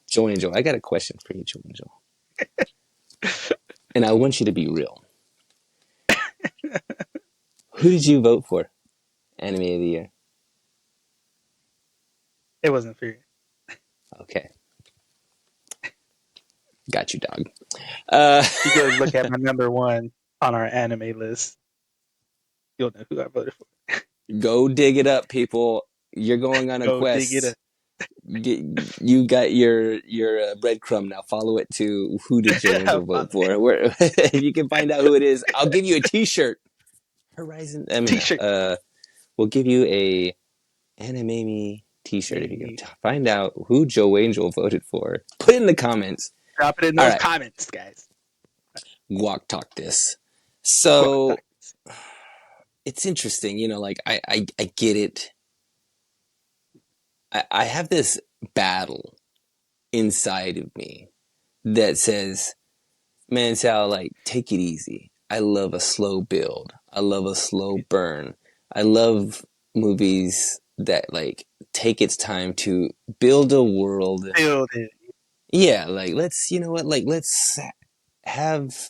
Joe Angel, I got a question for you, Joe Angel. And I want you to be real. Who did you vote for? Anime of the year. It wasn't fair. Okay. Got you, dog. You go look at my number one on our anime list. You'll know who I voted for. Go dig it up, people. You're going on a Go dig it up. quest. You got your breadcrumb now. Follow it to who did Joe Angel vote for? Where if you can find out who it is, I'll give you a T-shirt. Horizon. I mean, T-shirt. We'll give you a anime T-shirt if you Maybe. can find out who Joe Angel voted for. Put it in the comments. Drop it in All those right, comments, guys. Guac talk this. Squawk So talk. it's interesting, you know. Like I get it. I have this battle inside of me that says, man, Sal, like, take it easy. I love a slow build. I love a slow burn. I love movies that, like, take its time to build a world. Build it. Yeah, like, let's, you know what, like, let's have Give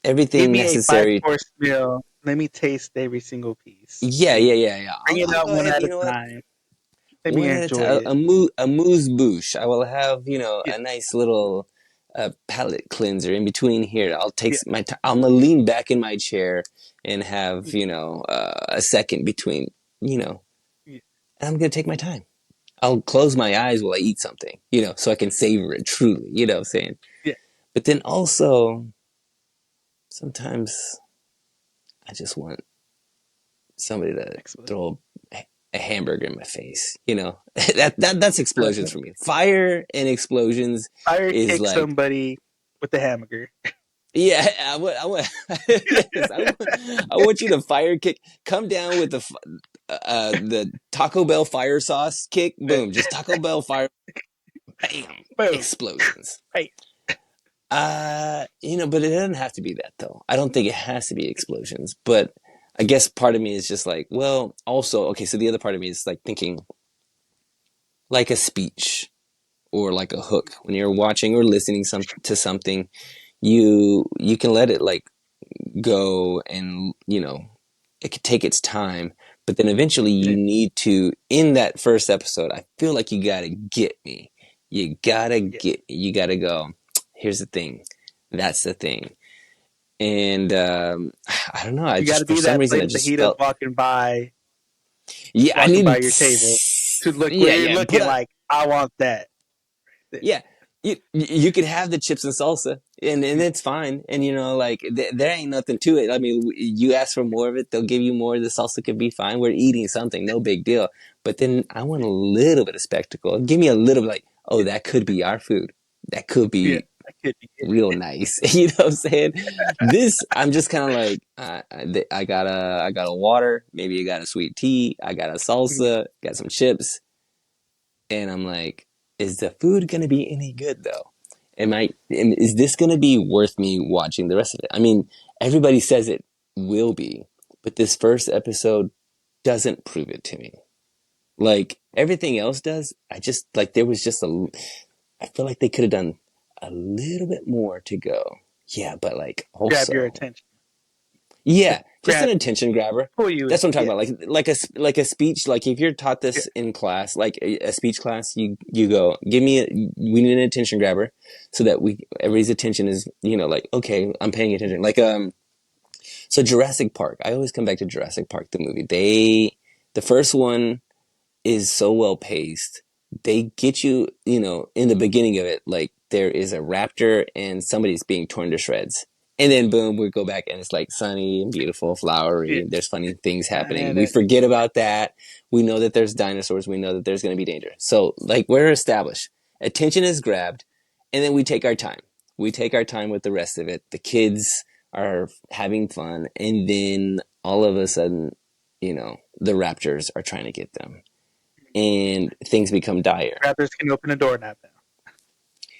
everything me a necessary. 5-course meal. Let me taste every single piece. Yeah, yeah, yeah, yeah. Bring it I'll out go one ahead, at you a know what? time. Let me One at a enjoy time. it. A moose bouche. I will have, you know, Yeah, a nice little palate cleanser in between here. I'll take yeah, my time. I'm gonna lean back in my chair and have, yeah, you know, a second between, you know, yeah, and I'm gonna take my time. I'll close my eyes while I eat something, you know, so I can savor it truly. You know what I'm saying? yeah. But then also, sometimes I just want somebody to Excellent. throw a hamburger in my face. You know, that's explosions for me. Fire and explosions Fire is kick like, somebody with the hamburger. yeah, I want, yes, I want you to fire kick, come down with the Taco Bell fire sauce kick, boom, just Taco Bell fire, bam, Boom. explosions. Right. You know, but it doesn't have to be that though. I don't think it has to be explosions, but I guess part of me is just like, well, also, okay, so the other part of me is like thinking like a speech or like a hook when you're watching or listening to something, you can let it like go and, you know, it could take its time, but then eventually you Yeah, need to, in that first episode, I feel like you gotta get me. yeah. You gotta go, here's the thing, that's the thing. And I don't know, I You got just, to for be some that reason, I plate of just fajitas felt, yeah, I walking by need, your table to look where yeah, you're yeah, put looking a, like, I want that. yeah, you could have the chips and salsa, and it's fine. And you know, like there ain't nothing to it. I mean, you ask for more of it, they'll give you more. The salsa could be fine. We're eating something, no big deal. But then I want a little bit of spectacle. Give me a little bit, like, oh, Yeah, that could be our food. That could yeah. be That could be it. real nice. You know what I'm saying? This, I'm just kind of like, I got a water. Maybe I got a sweet tea. I got a salsa. Got some chips. And I'm like, is the food going to be any good though? Is this going to be worth me watching the rest of it? I mean, everybody says it will be, but this first episode doesn't prove it to me. Like everything else does. I just, like, there was just I feel like they could have done a little bit more to go. Yeah, but like Grab your also, attention. yeah, just an Grab, attention grabber. pull you in. That's what I'm talking Yeah, about. Like a speech. Like if you're taught yeah, this in class, like a speech class, you go, give me we need an attention grabber, so that everybody's attention is, you know, like, okay, I'm paying attention. Like so Jurassic Park. I always come back to Jurassic Park, the movie. The first one is so well paced. They get you, you know, in the beginning of it, like there is a raptor and somebody's being torn to shreds. And then boom, we go back and it's like sunny and beautiful, yeah. flowery. There's funny things happening. And We forget about that. We know that there's dinosaurs. We know that there's going to be danger. So like we're established. Attention is grabbed. And then we take our time. We take our time with the rest of it. The kids are having fun, and then all of a sudden, the Raptors are trying to get them, and things become dire. Raptors can open a doorknob now.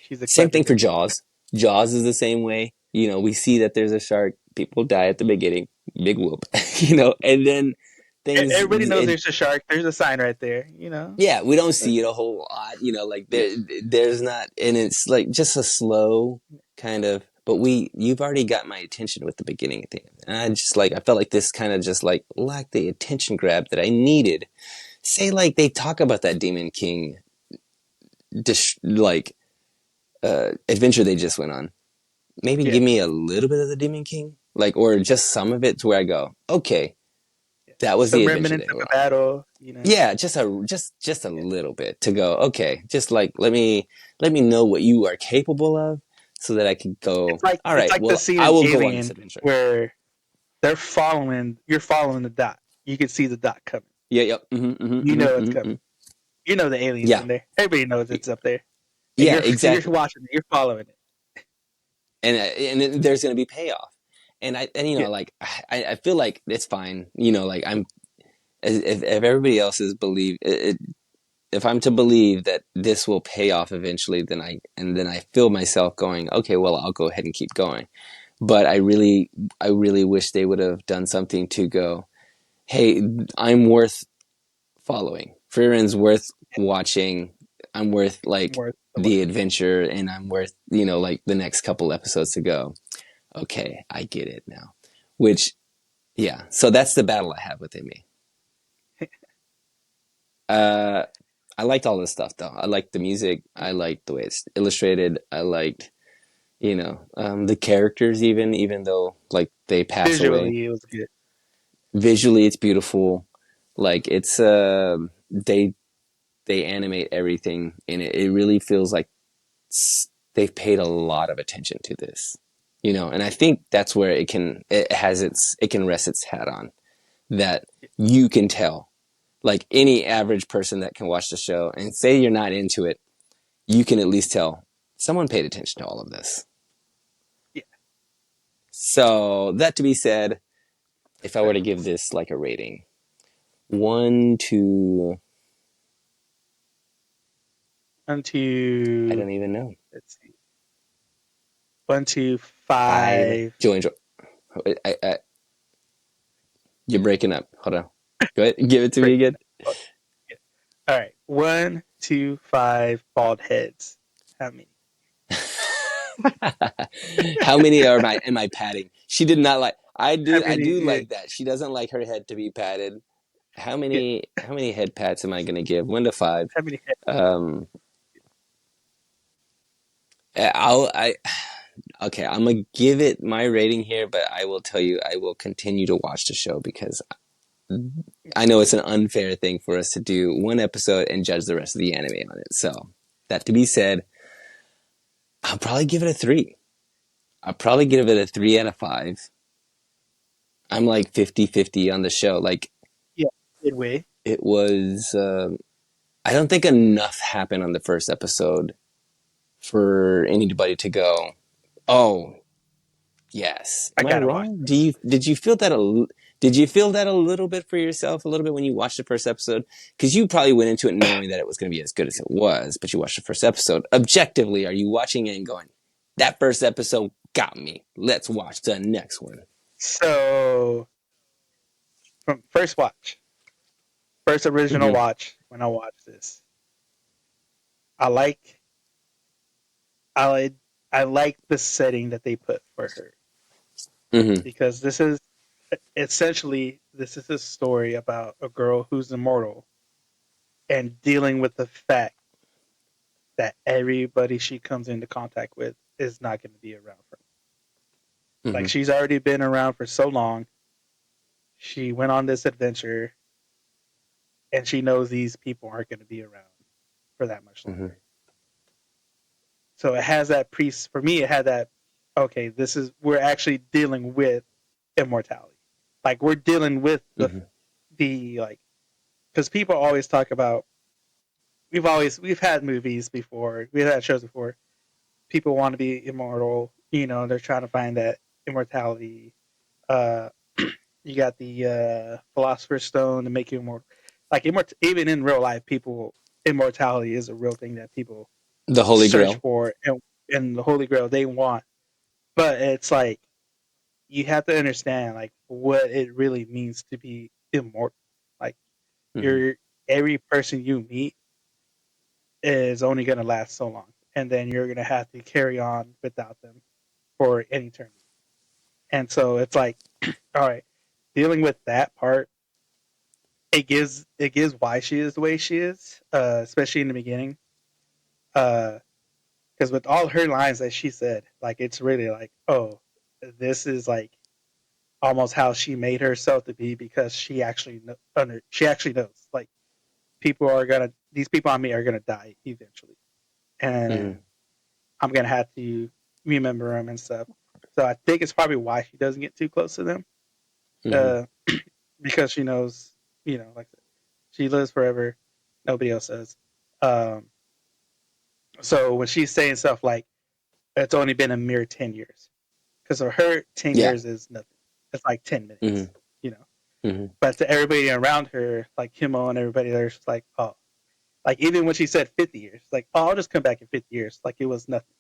She's a Same clever thing for girl. Jaws. Jaws is the same way. We see that there's a shark. People die at the beginning. Big whoop. And then things. Everybody knows there's a shark. There's a sign right there. You know. Yeah, we don't see it a whole lot. Like there's not, and it's like just a slow kind of. But you've already got my attention with the beginning thing, and I felt like this kind of just like lacked the attention grab that I needed. Say like they talk about that Demon King, like adventure they just went on. Maybe Yeah. give me a little bit of the Demon King, like, or just some of it to where I go, okay, that was the Some adventure remnants they of a were on. battle. You know. Yeah, just a little bit to go, okay, just like let me know what you are capable of so that I can go, all It's right, like the well, scene I in will go on this Alien adventure. where you're following the dot. You can see the dot coming. Yeah, yep. Mm-hmm, mm-hmm, You know mm-hmm, it's mm-hmm. coming. You know the aliens Yeah. in there. Everybody knows it's up there, and Yeah, you're exactly. watching it. You're following it. And there's going to be payoff. And Yeah. like I feel like it's fine. Like I'm if everybody else is if I'm to believe that this will pay off eventually, then I feel myself going, okay, well, I'll go ahead and keep going. But I really wish they would have done something to go, hey, I'm worth following. Frieren's worth watching. I'm worth like More the the adventure, and I'm worth, like the next couple episodes to go, okay, I get it now. Which, yeah, so that's the battle I have within me. Uh, I liked all this stuff though. I liked the music. I liked the way it's illustrated. I liked, the characters even though like they pass away. visually, it was good. Visually, it's beautiful. Like it's they animate everything, and it really feels like they've paid a lot of attention to this. And I think that's where it can rest its hat on, that you can tell, like any average person that can watch the show and say you're not into it, you can at least tell someone paid attention to all of this. Yeah. So that to be said, if I were to give this like a rating, 1 to, I don't even know, Let's see, 5. 1 to 5. Join. You're breaking up. Hold on. Go ahead. Give it to me again. Yeah. All right, 1 to 5 bald heads. How many? How many am I patting? She did not like. I How do. I many? do Yeah. like that. She doesn't like her head to be patted. How Yeah. many? How many head pats am I going to give? 1 to 5. How many heads? Um. I'll. I. Okay. I'm gonna give it my rating here, but I will tell you, I will continue to watch the show because I know it's an unfair thing for us to do one episode and judge the rest of the anime on it. So that to be said, I'll probably give it a 3. I'll probably give it a 3 out of 5. I'm like 50-50 on the show. Like Yeah, midway. it was, I don't think enough happened on the first episode for anybody to go, oh, yes. I Am I gotta watch wrong? this. Did you feel that did you feel that a little bit for yourself, a little bit when you watched the first episode? Because you probably went into it knowing that it was going to be as good as it was, but you watched the first episode. Objectively, are you watching it and going, that first episode got me. Let's watch the next one. So, from first original Mm-hmm. watch, when I watched this, I like, I like the setting that they put for her, Mm-hmm. because this is a story about a girl who's immortal and dealing with the fact that everybody she comes into contact with is not going to be around for her. Mm-hmm. Like, she's already been around for so long. She went on this adventure, and she knows these people aren't going to be around for that much Mm-hmm. longer. So it has that priest for me. It had that, okay, we're actually dealing with immortality. Like, we're dealing with Mm-hmm. the like, because people always talk about, we've had movies before, we've had shows before. people want to be immortal. They're trying to find that immortality. Uh, you got the Philosopher's Stone to make you immortal. Like even in real life, people immortality is a real thing that people The Holy search Grail. for, and the Holy Grail they want. But it's like you have to understand like what it really means to be immortal. Like Mm-hmm. you're every person you meet is only going to last so long, and then you're going to have to carry on without them for an eternity. And so it's like, all right, dealing with that part, it gives why she is the way she is, especially in the beginning. Because with all her lines that she said, like it's really like, oh, this is like almost how she made herself to be because she actually knows like these people on me are gonna die eventually, Mm-hmm. and I'm gonna have to remember them and stuff. So I think it's probably why she doesn't get too close to them, Mm-hmm. uh, because she knows, like she lives forever, nobody else does. Um, so when she's saying stuff like it's only been a mere 10 years, because for her 10 Yeah. years is nothing. It's like 10 minutes, Mm-hmm. you know. Mm-hmm. But to everybody around her, like Kimmel and everybody, they're just like, oh, like even when she said 50 years, like, oh, I'll just come back in 50 years, like it was nothing.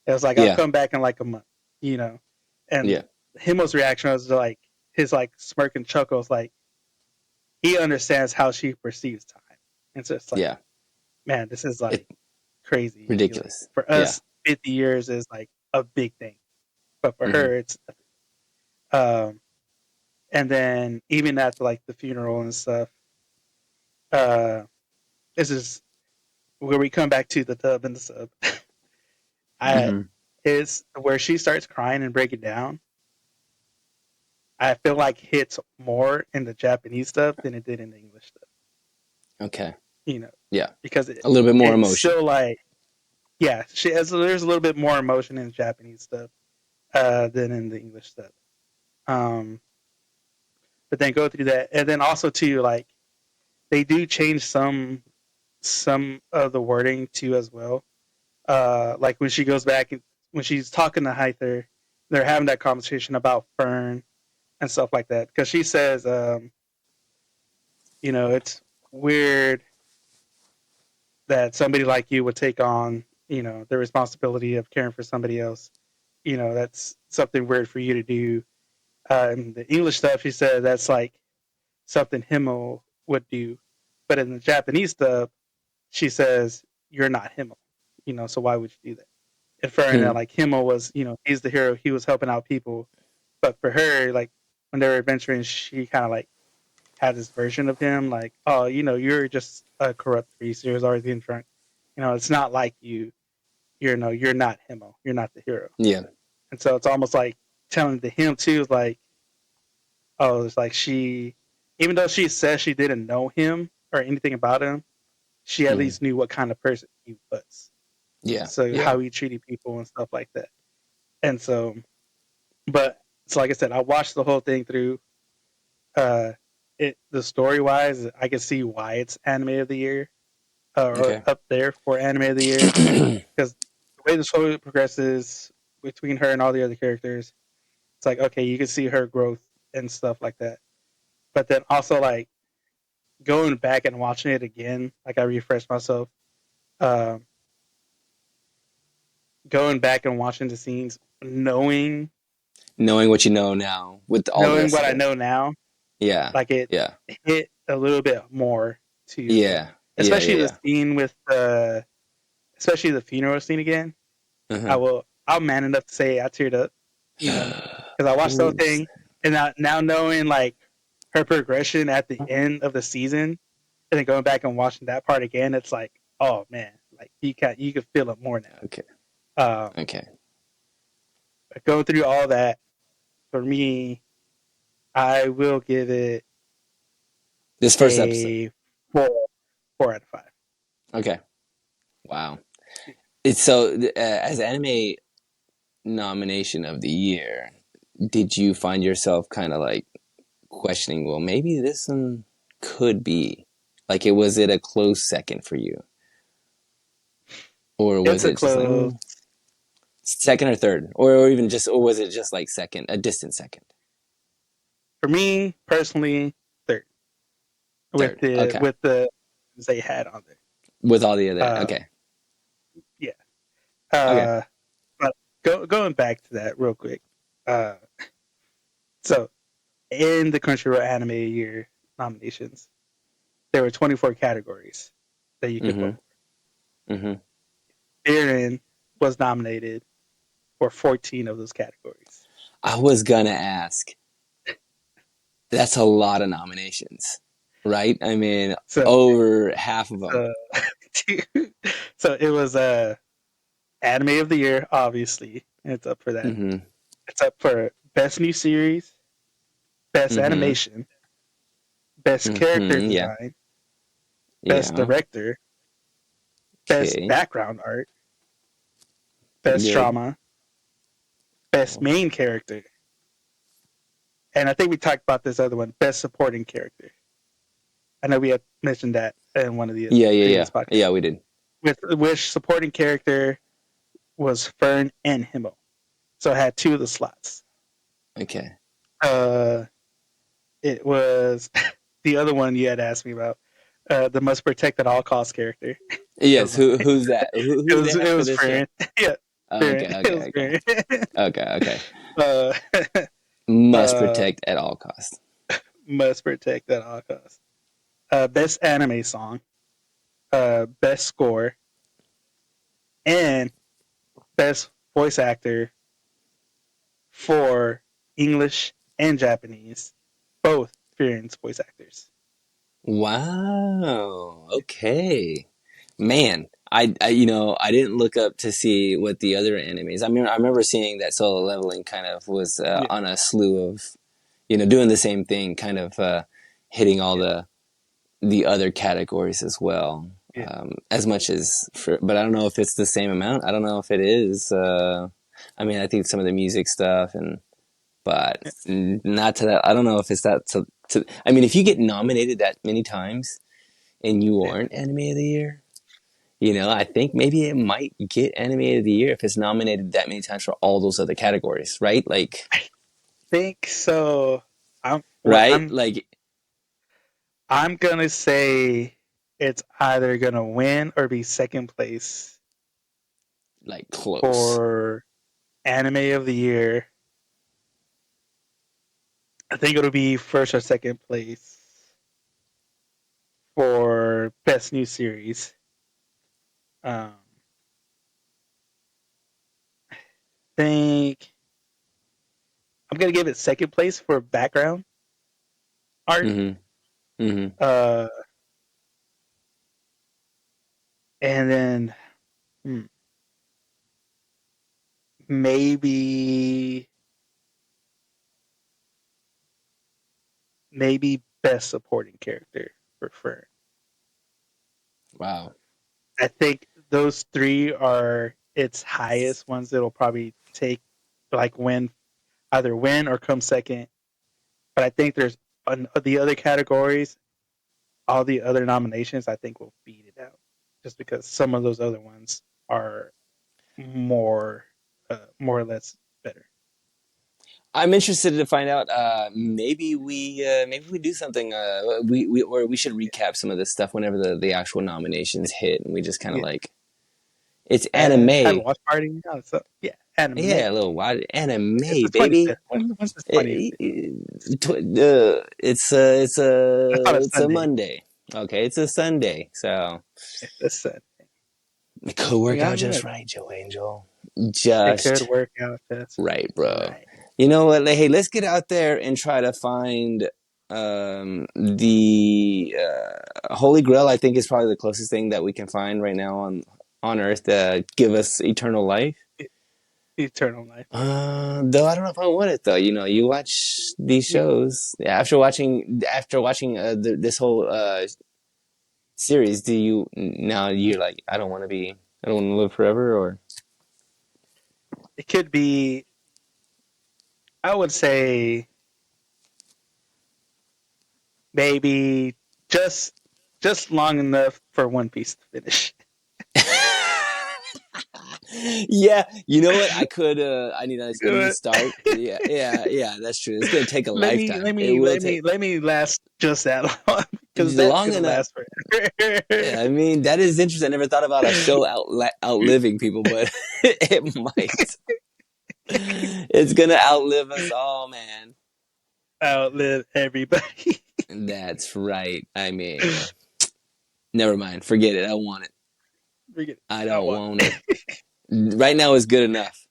It was like I'll Yeah. come back in like a month, you know. And Yeah. Himmel's reaction was like his like smirk and chuckles, like he understands how she perceives time. And so it's like, Yeah. man, this is like It crazy. Like ridiculous. for Yeah. us, 50 years is like a big thing, but for Mm-hmm. her, it's um. And then even at like the funeral and stuff, uh, this is where we come back to the dub and the sub. I Mm-hmm. is where she starts crying and breaking down. I feel like hits more in the Japanese stuff than it did in the English stuff. Okay. You know, Yeah. because A little bit more it's emotion. still like, yeah, she has there's a little bit more emotion in the Japanese stuff than in the English stuff. Um, but then go through that, and then also too like they do change some of the wording too as well. Like when she goes back when she's talking to Hyther, they're having that conversation about Fern and stuff like that because she says, it's weird that somebody like you would take on, the responsibility of caring for somebody else. That's something weird for you to do. In the English stuff, she said that's like something Himmel would do, but in the Japanese stuff, she says you're not Himmel. So why would you do that? Inferring that Hmm. like Himmel was, he's the hero, he was helping out people, but for her, like when they were adventuring, she kind of like had this version of him, like, oh, you're just a corrupt priest. You're always being drunk. It's not like you. You're not Himmel. You're not the hero. Yeah. And so it's almost like telling to him too, like, oh, it's like even though she says she didn't know him or anything about him, she at Hmm. least knew what kind of person he was. Yeah. So Yeah. how he treated people and stuff like that. And so, but so like I said, I watched the whole thing through. Uh, the story wise, I can see why it's anime of the year or Okay. up there for anime of the year because the way the story progresses between her and all the other characters, it's like okay, you can see her growth and stuff like that. But then also like going back and watching it again, like I refreshed myself, um, going back and watching the scenes, knowing Knowing what you know now with all the knowing rest what of I it. know now, Yeah. like it Yeah. hit a little bit more to like, Yeah. Yeah. especially the Yeah. scene with especially the funeral scene again. Yeah. Uh-huh. I'm man enough to say I teared up, because I watched the whole Ooh. thing, and now knowing like her progression at the end of the season, and then going back and watching that part again, it's like, oh man, like you can feel it more now. Okay. Um, Okay. going through all that for me, I will give it This first episode. a 4 out of 5. Okay. Wow. It's so as anime nomination of the year, did you find yourself kind of like questioning, well, maybe this one could be like it was it a close second for you? Or was It's a it just like, close. Second or third, or even just, or was it just like second, a distant second? For me personally, third Third. Okay. with the they had on there. With all the other. Uh, Okay. yeah. Okay. Uh, but going back to that real quick. Uh, so in the Crunchyroll Anime Year nominations, there were 24 categories that you could Mm-hmm. vote. Mm-hmm. Frieren was nominated for 14 of those categories. I was gonna ask. That's a lot of nominations, right? I mean, So, over half of them. uh, so it was Anime of the Year, obviously. It's up for that. Mm-hmm. It's up for Best New Series, Best Mm-hmm. Animation, Best Character Mm-hmm. Yeah. Design, Best Yeah. Director, Best Okay. Background Art, Best Good. Drama, Best Main Character, and I think we talked about this other one, Best Supporting Character. I know we had mentioned that in one of the Yeah. Yeah. Yeah. previous podcasts. Yeah. We did. With which supporting character was Fern and Himmel, so it had two of the slots. Okay. Uh, it was the other one you had asked me about, the must protect at all costs character. It Yes. was on Who? there. Who's that? Who they It have for was this show? Fern. Yeah, Fern. Okay. It Okay. was Okay. Fern. Okay. Okay. uh, Must uh, protect at all costs. must protect at all costs. Best anime song, best score, and best voice actor for English and Japanese, both Frieren's voice actors. Wow. Okay. Man, I didn't look up to see what the other animes. I mean, I remember seeing that Solo Leveling kind of was Yeah, on a slew of, doing the same thing, kind of hitting all yeah, the other categories as well. yeah. As much as for, but I don't know if it's the same amount. I don't know if it is. I mean, I think some of the music stuff but not to that. I don't know if it's that. I mean, if you get nominated that many times and you Yeah. aren't Anime of the Year, I think maybe it might get Anime of the Year if it's nominated that many times for all those other categories, right? Like, I think so. I'm what right? I'm I'm gonna say it's either gonna win or be second place Like close. for anime of the year. I think it'll be first or second place for best new series. Um, think I'm gonna give it second place for background art. Mm-hmm. Mm-hmm. Uh, and then hmm, maybe maybe best supporting character for Fern. Wow. I think those three are its highest ones that'll probably take like win either win or come second. But I think there's the other categories, all the other nominations, I think will beat it out, just because some of those other ones are more, more or less better. I'm interested to find out. Maybe we do something. We should recap some of this stuff whenever the actual nominations hit, and we just kind of Yeah, like it's have a anime. watch party. So yeah, anime. Yeah, a little wide anime, It's the baby. 25th. When's the 25th? It's a Sunday. Monday. Okay, it's a Sunday, so It's a Sunday. it could work Yeah, out I'm just gonna. right, Joe Angel. It could Just work out just right, bro. right. You know what? Hey, let's get out there and try to find the Holy Grail. I think is probably the closest thing that we can find right now on Earth to give us eternal life. Eternal life. Though I don't know if I want it though. You watch these Yeah. shows after watching this whole series. Do you now you're like I don't want to live forever or It could be, I would say, maybe just just long enough for One Piece to finish. Yeah, you know what? I could. I need to Good. start. Yeah. That's true. It's gonna take a let me lifetime. let It me will let take me let me last just that long because that's long gonna enough. last forever. Yeah, I mean that is interesting. I never thought about a show outliving people, but it might. It's gonna outlive us all, man. Outlive everybody. That's right. I mean, never mind. Forget it. I don't want it. Forget it. I I don't want want it. it. Right now is good enough.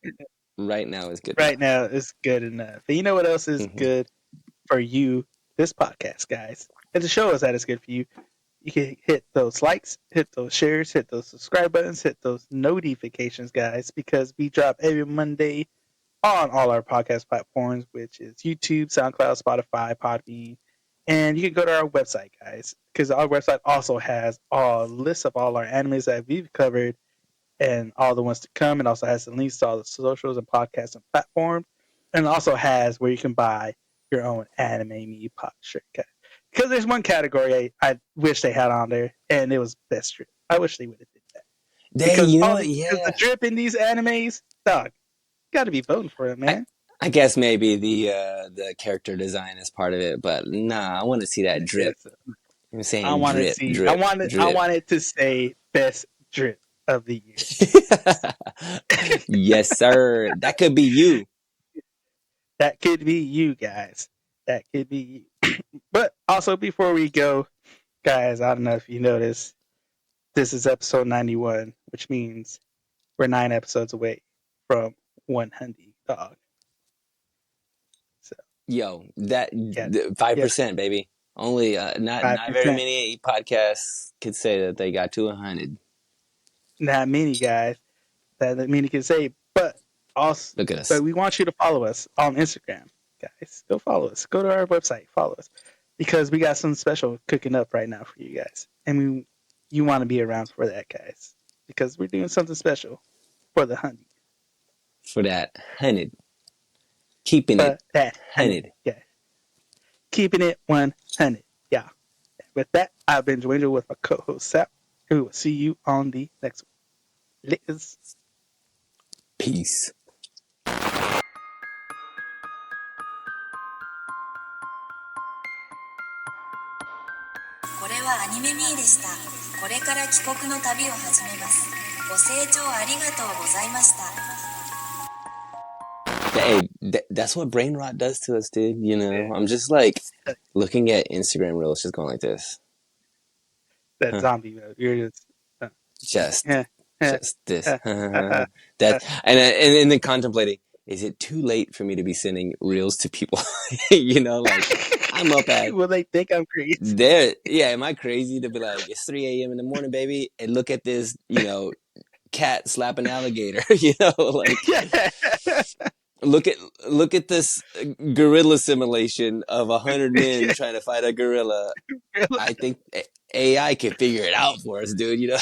Right now is good Right enough. now it's good enough. And you know what else is Hmm. good for you? This podcast, guys. And to show us that it's good for you, you can hit those likes, hit those shares, hit those subscribe buttons, hit those notifications, guys, because we drop every Monday on all our podcast platforms, which is YouTube, SoundCloud, Spotify, Podbean. And you can go to our website, guys, because our website also has a list of all our animes that we've covered and all the ones to come. It also has the links to all the socials and podcasts and platforms. And it also has where you can buy your own anime me pop shirt. Because there's one category I wish they had on there, and it was best drip. I wish they would have did that. Hey, Because you know all what? because the Yeah. drip in these animes, dog, got to be voting for it, I man. I guess maybe the character design is part of it, but nah, I want to see that drip. It's, I'm I saying want to drip, see. drip, I drip. wanted to say best drip of the year. Yes, sir. That could be you. That could be you guys. That could be you. But also, before we go, guys, I don't know if you noticed, this is episode 91, which means we're 9 episodes away from 100, dog. So, Yo, that yeah, yeah, 5%, baby. Only not very 5%. many podcasts could say that they got to 100. Not many guys that many can say, but also, Look at us. but we want you to follow us on Instagram, guys. Go follow us. Go to our website, follow us, because we got something special cooking up right now for you guys, and you want to be around for that, guys, because we're doing something special for the honey, For that 100. Keeping it for that honey, 100. yeah, keeping it 100, yeah. With that, I've been Joangel with my co-host Sap. We will see you on the next one. Liz. Peace. これはアニメミーでした。これから帰国の旅を始めます。ご清聴ありがとうございました。Hey, that's what brain rot does to us, dude. You know, I'm just like looking at Instagram reels, just going like this. That Huh. zombie mode. You're just Just, uh, uh, just this. uh, uh, That, and then contemplating, is it too late for me to be sending reels to people? You know, like I'm up at Will they think I'm crazy? there. Yeah, am I crazy to be like, it's 3 a.m. in the morning, baby, and look at this, you know, cat slap an alligator, you know, like look at look at this gorilla simulation of 100 men trying to fight a gorilla. I think AI can figure it out for us, dude. You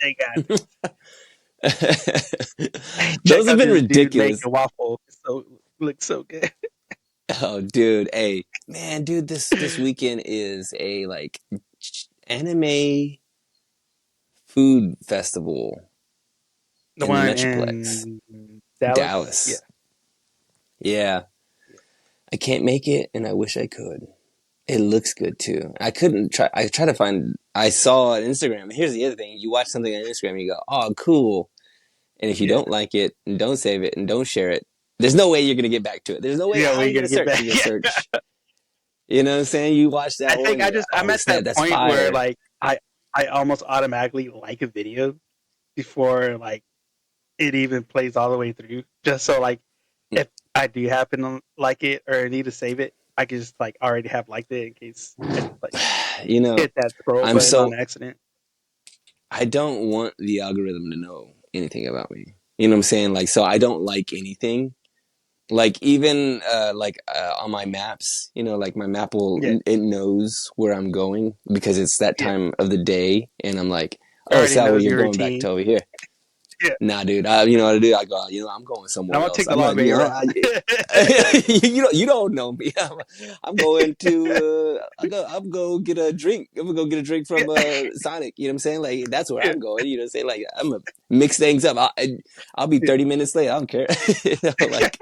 They got it. know, Check those have out been this dude ridiculous. making waffle. So looks so good. Oh, dude, hey, man, dude, this weekend is a like anime food festival The in the one Metroplex, in Dallas. Yeah. Dallas. Yeah, I can't make it, and I wish I could. It looks good too. I couldn't try. I try to find. I saw on Instagram. Here's the other thing: you watch something on Instagram, and you go, "Oh, cool," and if you Yeah. don't like it, and don't save it, and don't share it, there's no way you're gonna get back to it. There's no way. Yeah, How are we you gotta gonna get search? back. You're gonna Yeah. search. You know what I'm saying? You watch I that one, think you're like, I'm "Oh at that snap, that's point where fire!" like I almost automatically like a video before like it even plays all the way through. Just so like if I do happen to like it or need to save it, I can just like already have liked it in case I just like You know, hit that scroll I'm button on so accident. I don't want the algorithm to know anything about me. You know what I'm saying? Like, so I don't like anything. Like even on my maps, you know, like my map will Yeah, it knows where I'm going because it's that yeah. time of the day, and I'm like, It oh, already Sal, knows you're your going back routine. to over here. Yeah. Nah, dude. You know what I do? I go, I'm going somewhere I'm gonna else. take the I'm long not, way around. you don't know me. I'm going to. I'm going get a drink. I'm gonna go get a drink from Sonic. You know what I'm saying? Like that's where Yeah. I'm going. You know what I'm saying? Like I'm gonna mix things up. I'll be 30 minutes late. I don't care. Like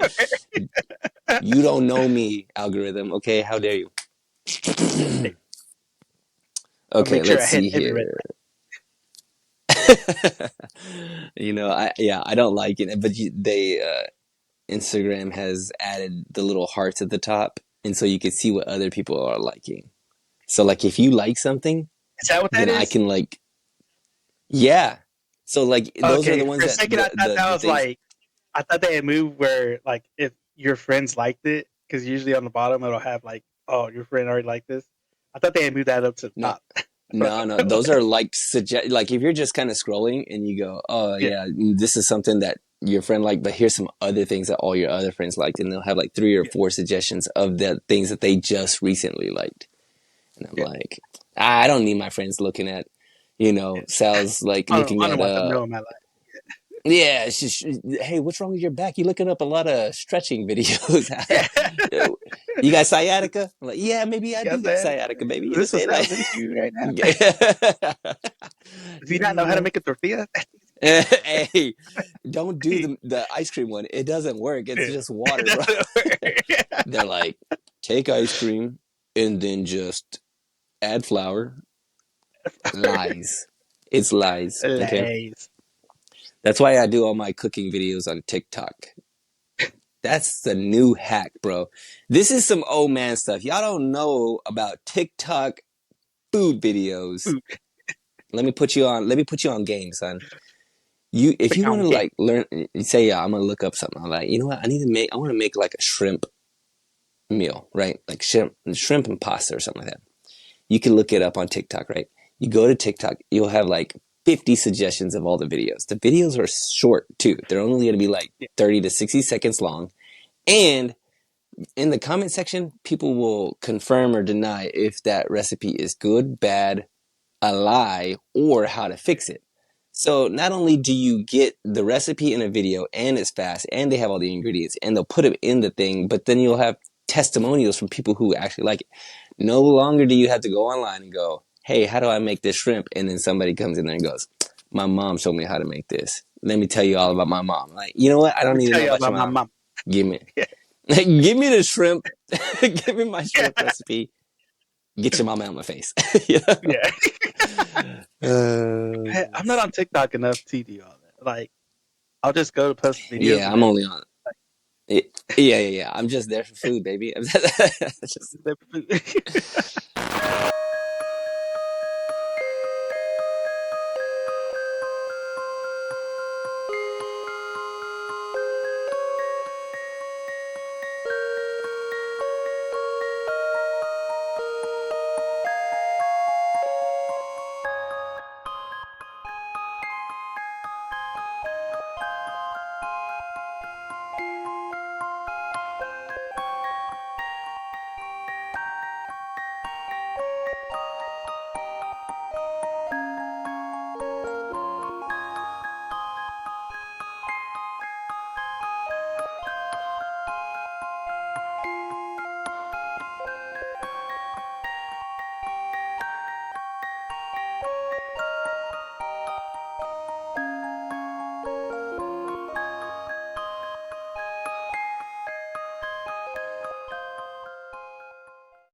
you don't know me, algorithm. Okay, how dare you? I'll Okay, make sure I let's hit see every red here. I don't like it, but Instagram has added the little hearts at the top, and so you can see what other people are liking. So, like, if you like something, Is that what that then I is? can yeah. So, like, those are Okay. the For ones a that second, I thought that the was things. like I thought they had moved where like if your friends liked it, because usually on the bottom it'll have like, oh, your friend already liked this. I thought they had moved that up to the No, top. no. Those are like like if you're just kind of scrolling and you go, oh Yeah. yeah, this is something that your friend liked, but here's some other things that all your other friends liked, and they'll have like 3 or 4 suggestions of the things that they just recently liked. And I'm Yeah. like, I don't need my friends looking at, Yeah. Sal's like I looking don't at want them knowing my life. yeah, it's just, hey, what's wrong with your back? You looking up a lot of stretching videos. Yeah. You got sciatica? I'm like, yeah, maybe I do Yes, got man. sciatica, baby. You know This what is I'm saying? Sal's issue right now. Like, Does he not know how to make a tortilla? hey, don't do the ice cream one. It doesn't work. It's Yeah. just water, bro. Doesn't work. They're like, take ice cream and then just add flour. Lies. It's lies. Okay. Lies. That's why I do all my cooking videos on TikTok. That's the new hack, bro. This is some old man stuff. Y'all don't know about TikTok food videos. Food. Let me put you on game, son. If Put you you want on to game. like learn, you say, yeah, I'm gonna look up something. I'm like, you know what? I want to make like a shrimp meal, right? Like shrimp and pasta or something like that. You can look it up on TikTok, right? You go to TikTok, you'll have like 50 suggestions of all the videos. The videos are short too. They're only going to be like Yeah. 30 to 60 seconds long. And in the comment section, people will confirm or deny if that recipe is good, bad, a lie, or how to fix it. So not only do you get the recipe in a video and it's fast and they have all the ingredients and they'll put them in the thing, but then you'll have testimonials from people who actually like it. No longer do you have to go online and go, hey, how do I make this shrimp? And then somebody comes in there and goes, my mom showed me how to make this. Let me tell you all about my mom. Like, you know what? I Let don't me need to tell know you about your about my mom. mom. Give me, Yeah. give me the shrimp. Give me my Yeah. shrimp recipe. Get your mama out my face. You Yeah. know? I'm not on TikTok enough to do all that. Like, I'll just go to post videos Yeah, and I'm then only on. Yeah. I'm just there for food, baby. I'm just,